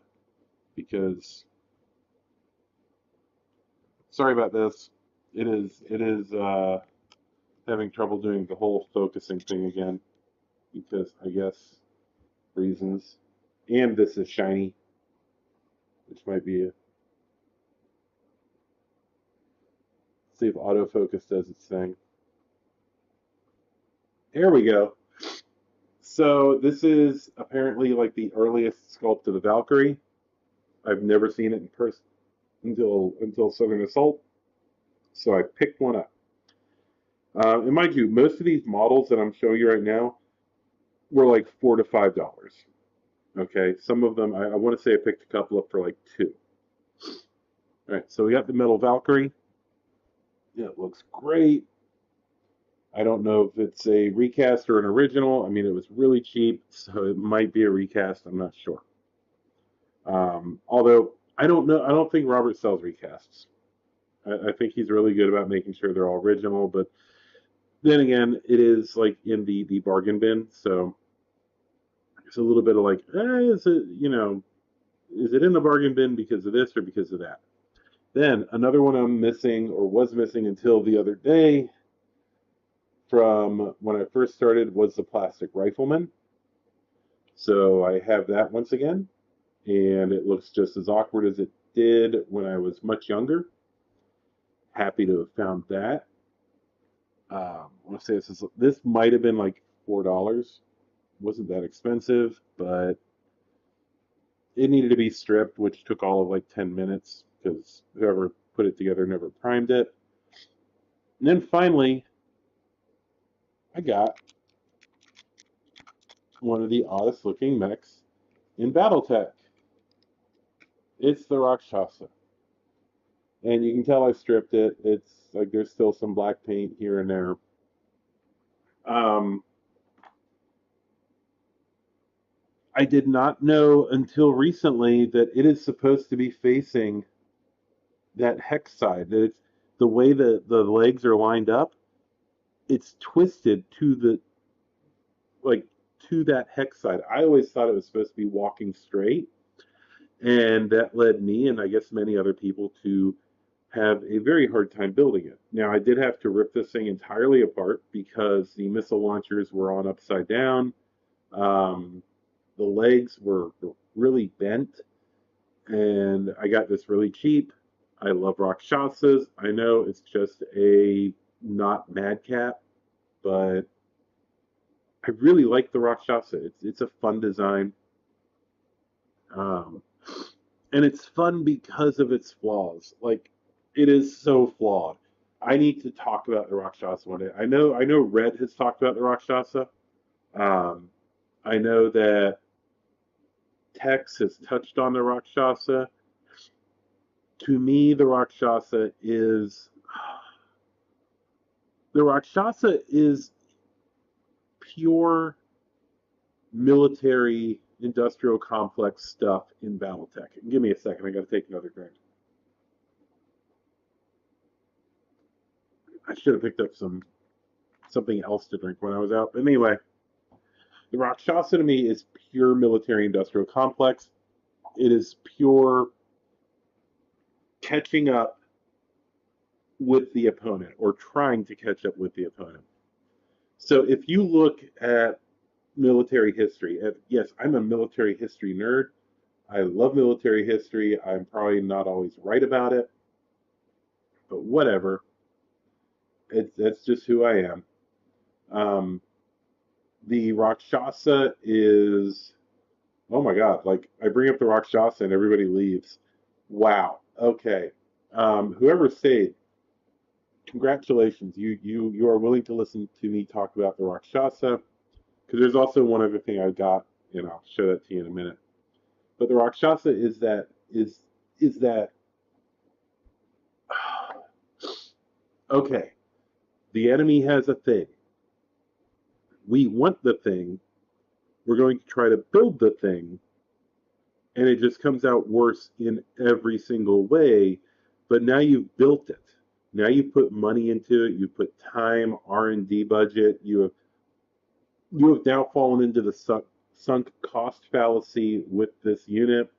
because sorry about this. It is having trouble doing the whole focusing thing again because I guess reasons. And this is shiny, which might be a see if autofocus does its thing. There we go. So this is apparently like the earliest sculpt of the Valkyrie. I've never seen it in person until Southern Assault, so I picked one up. And mind you, most of these models that I'm showing you right now were like $4 to $5. Okay, some of them I want to say I picked a couple up for like $2. All right, so we got the metal Valkyrie. Yeah, it looks great. I don't know if it's a recast or an original. I mean, it was really cheap, so it might be a recast. I'm not sure. Although I don't know, I don't think Robert sells recasts. I think he's really good about making sure they're all original. But then again, it is like in the bargain bin, so it's a little bit of like, is it is it in the bargain bin because of this or because of that? Then another one I'm missing or was missing until the other day from when I first started was the Plastic Rifleman. So I have that once again, and it looks just as awkward as it did when I was much younger. Happy to have found that. I want to say this might have been like $4. Wasn't that expensive, but it needed to be stripped, which took all of like 10 minutes because whoever put it together never primed it. And then finally, I got one of the oddest looking mechs in Battletech. It's the Rakshasa. And you can tell I stripped it. It's like there's still some black paint here and there. Um, I did not know until recently that it is supposed to be facing that hex side. That it's the way that the legs are lined up. It's twisted to the like to that hex side. I always thought it was supposed to be walking straight, and that led me and I guess many other people to have a very hard time building it. Now I did have to rip this thing entirely apart because the missile launchers were on upside down. Um, the legs were really bent, and I got this really cheap. I love Rakshasas. I know it's just a not Madcap, but I really like the Rakshasa. It's a fun design, um, and it's fun because of its flaws. Like it is so flawed. I need to talk about the Rakshasa one day. I know Red has talked about the Rakshasa. Um, I know that Tex has touched on the Rakshasa. To me, the Rakshasa is pure military industrial complex stuff in Battletech. Give me a second. I got to take another drink. I should have picked up something else to drink when I was out. But anyway, the Rakshasa to me is pure military industrial complex. It is pure catching up with the opponent or trying to catch up with the opponent. So if you look at military history, yes, I'm a military history nerd. I love military history. I'm probably not always right about it, but whatever. That's just who I am. Um, the Rakshasa is, oh my God, like I bring up the Rakshasa and everybody leaves. Wow. Okay. Whoever stayed, congratulations. You are willing to listen to me talk about the Rakshasa because there's also one other thing I got, and I'll show that to you in a minute. But the Rakshasa is that okay? The enemy has a thing. We want the thing. We're going to try to build the thing, and it just comes out worse in every single way. But now you've built it. Now you put money into it. You put time, R&D budget. You have now fallen into the sunk cost fallacy with this unit.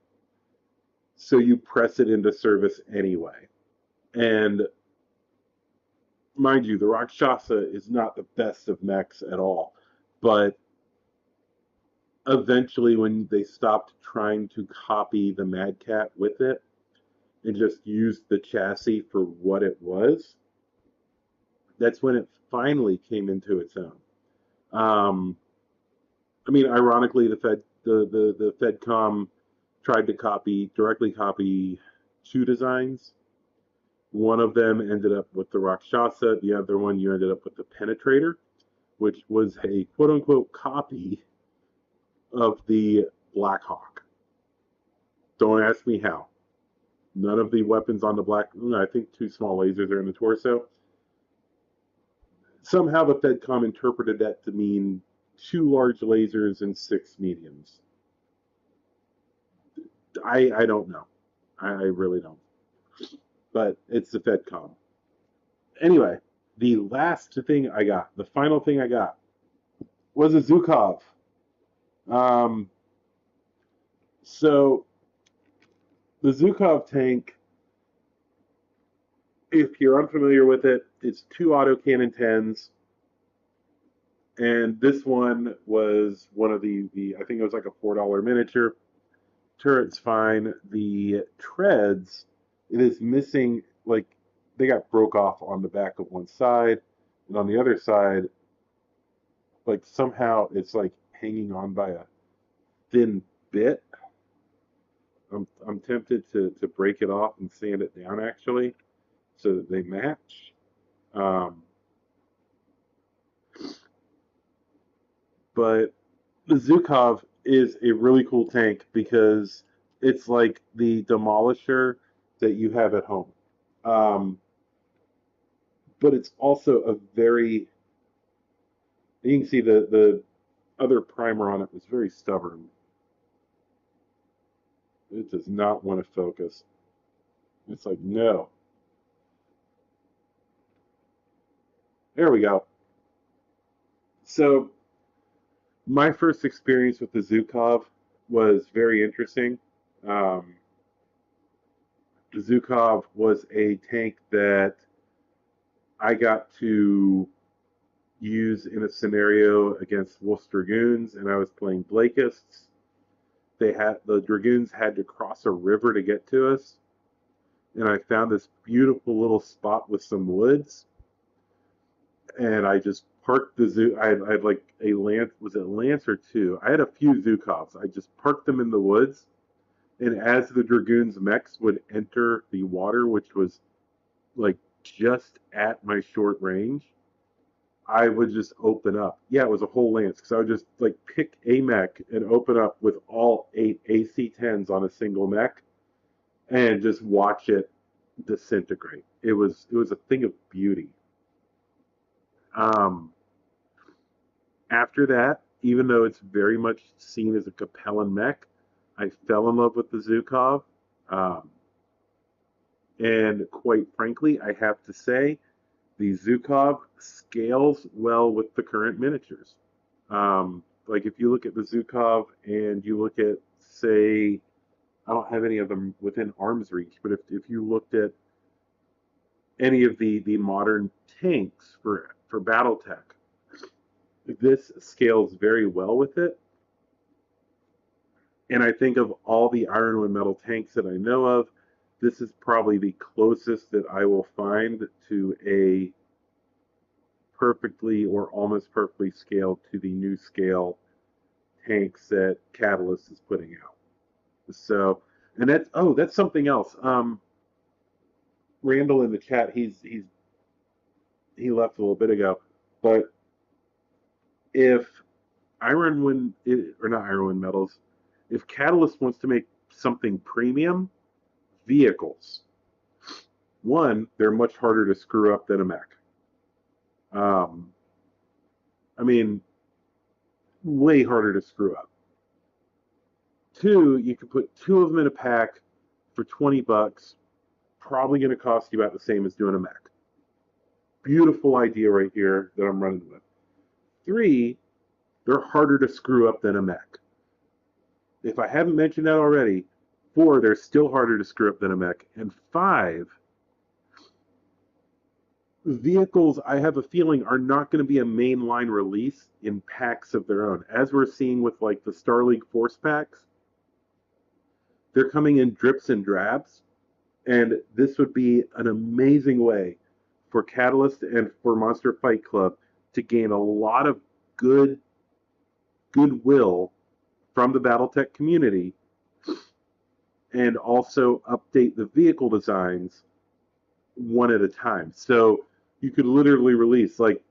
So you press it into service anyway. And mind you, the Rakshasa is not the best of mechs at all. But eventually, when they stopped trying to copy the Madcat with it and just used the chassis for what it was, that's when it finally came into its own. Um, I mean, ironically, the Fedcom tried to directly copy two designs. One of them ended up with the Rakshasa. The other one, you ended up with the Penetrator, which was a quote unquote copy of the Black Hawk. Don't ask me how. None of the weapons on the Black, I think two small lasers are in the torso. Somehow the Fedcom interpreted that to mean two large lasers and six mediums. I don't know. I really don't. But it's the Fedcom. Anyway, the last thing I got, the final thing I got, was a Zukov. Um, so the Zukov tank, if you're unfamiliar with it, it's two autocannon 10s. And this one was one of the I think it was like a $4 miniature. Turret's fine. The treads, it is missing, like, they got broke off on the back of one side, and on the other side, like, somehow it's like hanging on by a thin bit. I'm tempted to break it off and sand it down actually, so that they match. Um, but the Zukov is a really cool tank because it's like the Demolisher that you have at home. Um, but it's also a very, you can see the other primer on it was very stubborn. It does not want to focus. It's like, no. There we go. So my first experience with the Zukov was very interesting. Um, the Zukov was a tank that I got to use in a scenario against Wolf's Dragoons, and I was playing Blakists. The Dragoons had to cross a river to get to us, and I found this beautiful little spot with some woods, and I just parked the zoo. I had like a lance, was it a lance or two? I had a few Zukovs. I just parked them in the woods, and as the Dragoons mechs would enter the water, which was like just at my short range, I would just open up. Yeah, it was a whole lance because I would just like pick a mech and open up with all 8 AC-10s on a single mech and just watch it disintegrate. It was a thing of beauty. Um, After that, even though it's very much seen as a Capellan mech, I fell in love with the Zukov. Um, and quite frankly, I have to say, the Zukov scales well with the current miniatures. Like if you look at the Zukov and you look at, say, I don't have any of them within arm's reach, but if you looked at any of the modern tanks for BattleTech, this scales very well with it. And I think of all the Ironwood metal tanks that I know of, this is probably the closest that I will find to a perfectly or almost perfectly scaled to the new scale tanks that Catalyst is putting out. So, and that's something else. Randall in the chat, he left a little bit ago, but if Ironwind or not Ironwind Metals, if Catalyst wants to make something premium, vehicles. One, they're much harder to screw up than a mech. Um, I mean, way harder to screw up. Two, you can put two of them in a pack for $20. Probably going to cost you about the same as doing a mech. Beautiful idea right here that I'm running with. Three, they're harder to screw up than a mech. If I haven't mentioned that already, four, they're still harder to screw up than a mech. And five, vehicles, I have a feeling, are not going to be a mainline release in packs of their own. As we're seeing with like the Star League Force packs, they're coming in drips and drabs. And this would be an amazing way for Catalyst and for Monster Fight Club to gain a lot of good goodwill from the BattleTech community and also update the vehicle designs one at a time. So you could literally release like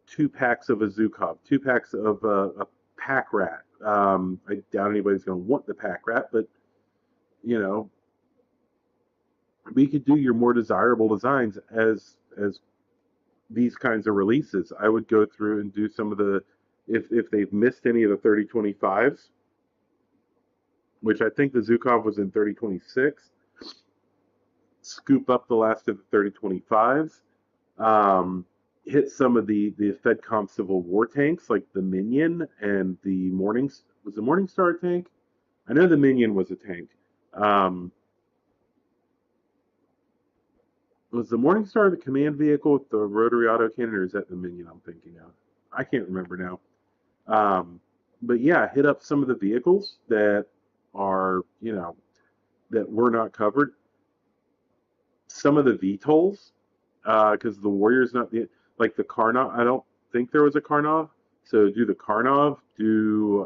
2 packs of a Zukov, 2 packs of a Pack Rat. I doubt anybody's going to want the Pack Rat, but you know, we could do your more desirable designs as these kinds of releases. I would go through and do some of the if they've missed any of the 3025s, which I think the Zukov was in 3026. Scoop up the last of the 3025s. Hit some of the FedCom Civil War tanks like the Minion and the Morningstar tank. I know the Minion was a tank. Was the Morningstar the command vehicle with the rotary autocannon, or is that the Minion I'm thinking of? I can't remember now. But yeah, hit up some of the vehicles that are, that were not covered. Some of the VTOLs, because the Warrior's not like the Karnov. I don't think there was a Karnov. So do the Karnov, do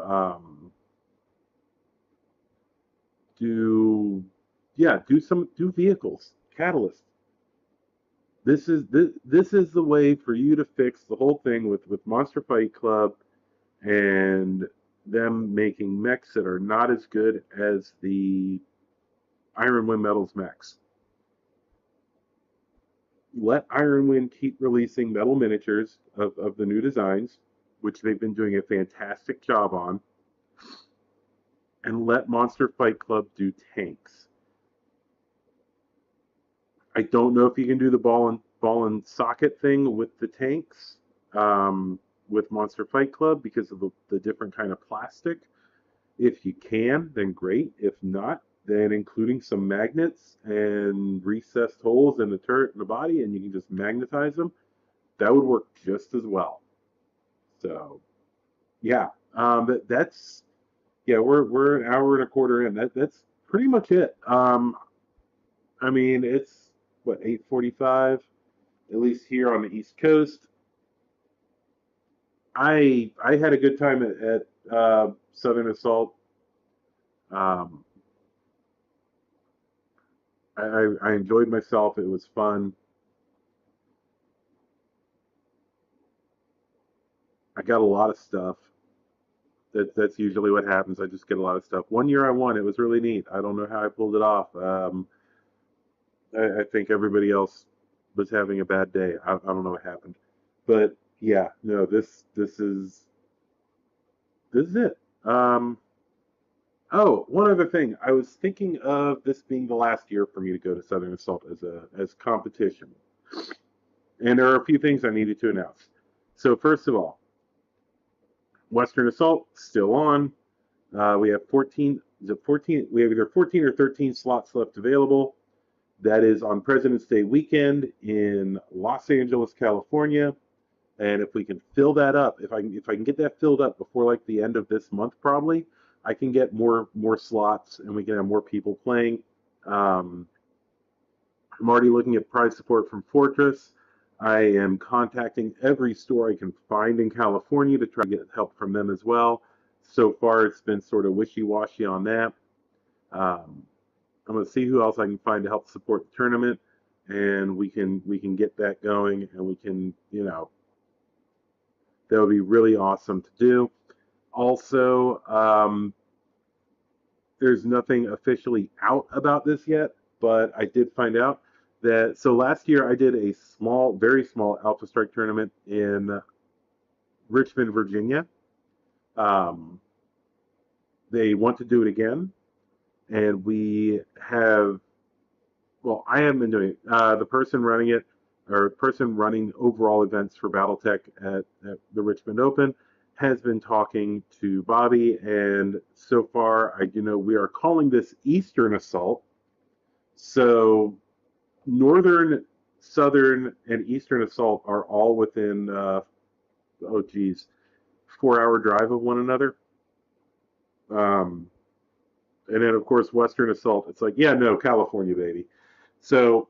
vehicles, Catalyst. This is the way for you to fix the whole thing with Monster Fight Club and them making mechs that are not as good as the Iron Wind Metals mechs. Let Iron Wind keep releasing metal miniatures of the new designs, which they've been doing a fantastic job on, and let Monster Fight Club do tanks. I don't know if you can do the ball and socket thing with the tanks with Monster Fight Club because of the different kind of plastic. If you can, then great. If not, then including some magnets and recessed holes in the turret and the body, and you can just magnetize them, that would work just as well. So, yeah, that's we're an hour and a quarter in. That's pretty much it. I mean, it's what, 8:45, at least here on the East Coast. I had a good time at Southern Assault. I enjoyed myself. It was fun. I got a lot of stuff. That's usually what happens. I just get a lot of stuff. One year I won. It was really neat. I don't know how I pulled it off. I think everybody else was having a bad day. I don't know what happened, but yeah, no, this is it. Oh, one other thing. I was thinking of this being the last year for me to go to Southern Assault as competition, and there are a few things I needed to announce. So first of all, Western Assault still on. We have 14. Is it 14? We have either 14 or 13 slots left available. That is on President's Day weekend in Los Angeles, California. And if we can fill that up, if I can get that filled up before like the end of this month, probably, I can get more slots and we can have more people playing. I'm already looking at prize support from Fortress. I am contacting every store I can find in California to try to get help from them as well. So far, it's been sort of wishy-washy on that. I'm going to see who else I can find to help support the tournament, and we can get that going, and we can, that would be really awesome to do. Also, there's nothing officially out about this yet, but I did find out that, so last year I did a very small Alpha Strike tournament in Richmond, Virginia. They want to do it again, and we have, well, I haven't been doing it. The person running it, or person running overall events for BattleTech at the Richmond Open, has been talking to Bobby, and so far, we are calling this Eastern Assault. So Northern, Southern, and Eastern Assault are all within, 4-hour drive of one another. And then, of course, Western Assault, it's like, yeah, no, California, baby. So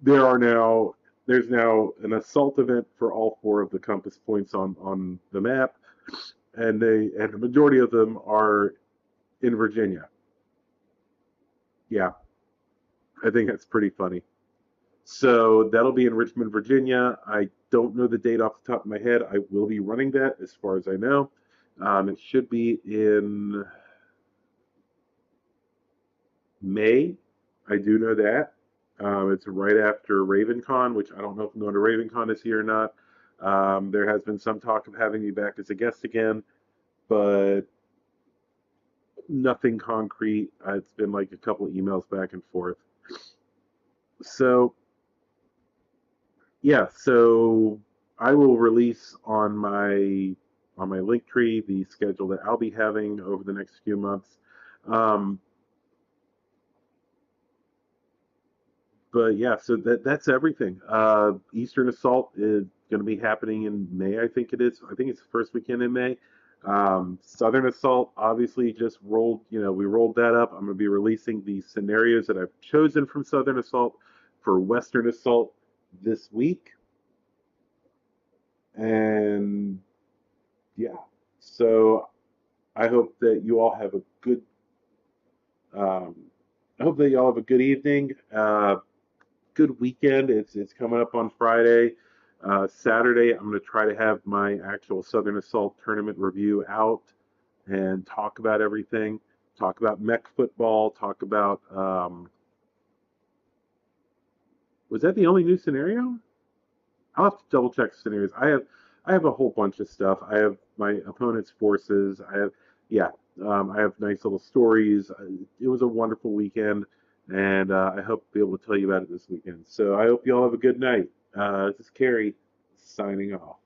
there are now there's now an assault event for all four of the compass points on the map, and the majority of them are in Virginia. Yeah, I think that's pretty funny. So that'll be in Richmond, Virginia. I don't know the date off the top of my head. I will be running that as far as I know. It should be in May. I do know that. It's right after RavenCon, which I don't know if I'm going to RavenCon this year or not. There has been some talk of having me back as a guest again, but nothing concrete. It's been like a couple of emails back and forth. So yeah, so I will release on my link tree the schedule that I'll be having over the next few months. Um, but yeah, so that's everything. Eastern Assault is going to be happening in May, I think it is. I think it's the first weekend in May. Southern Assault obviously just rolled. We rolled that up. I'm going to be releasing the scenarios that I've chosen from Southern Assault for Western Assault this week, and yeah. So I hope that you all have a good. Um, I hope that you all have a good evening. Good weekend. It's coming up on Friday. Saturday, I'm going to try to have my actual Southern Assault tournament review out and talk about everything. Talk about mech football. Talk about was that the only new scenario? I'll have to double check scenarios. I have a whole bunch of stuff. I have my opponent's forces. Yeah, I have nice little stories. It was a wonderful weekend, and I hope to be able to tell you about it this weekend. So I hope you all have a good night. This is Carrie signing off.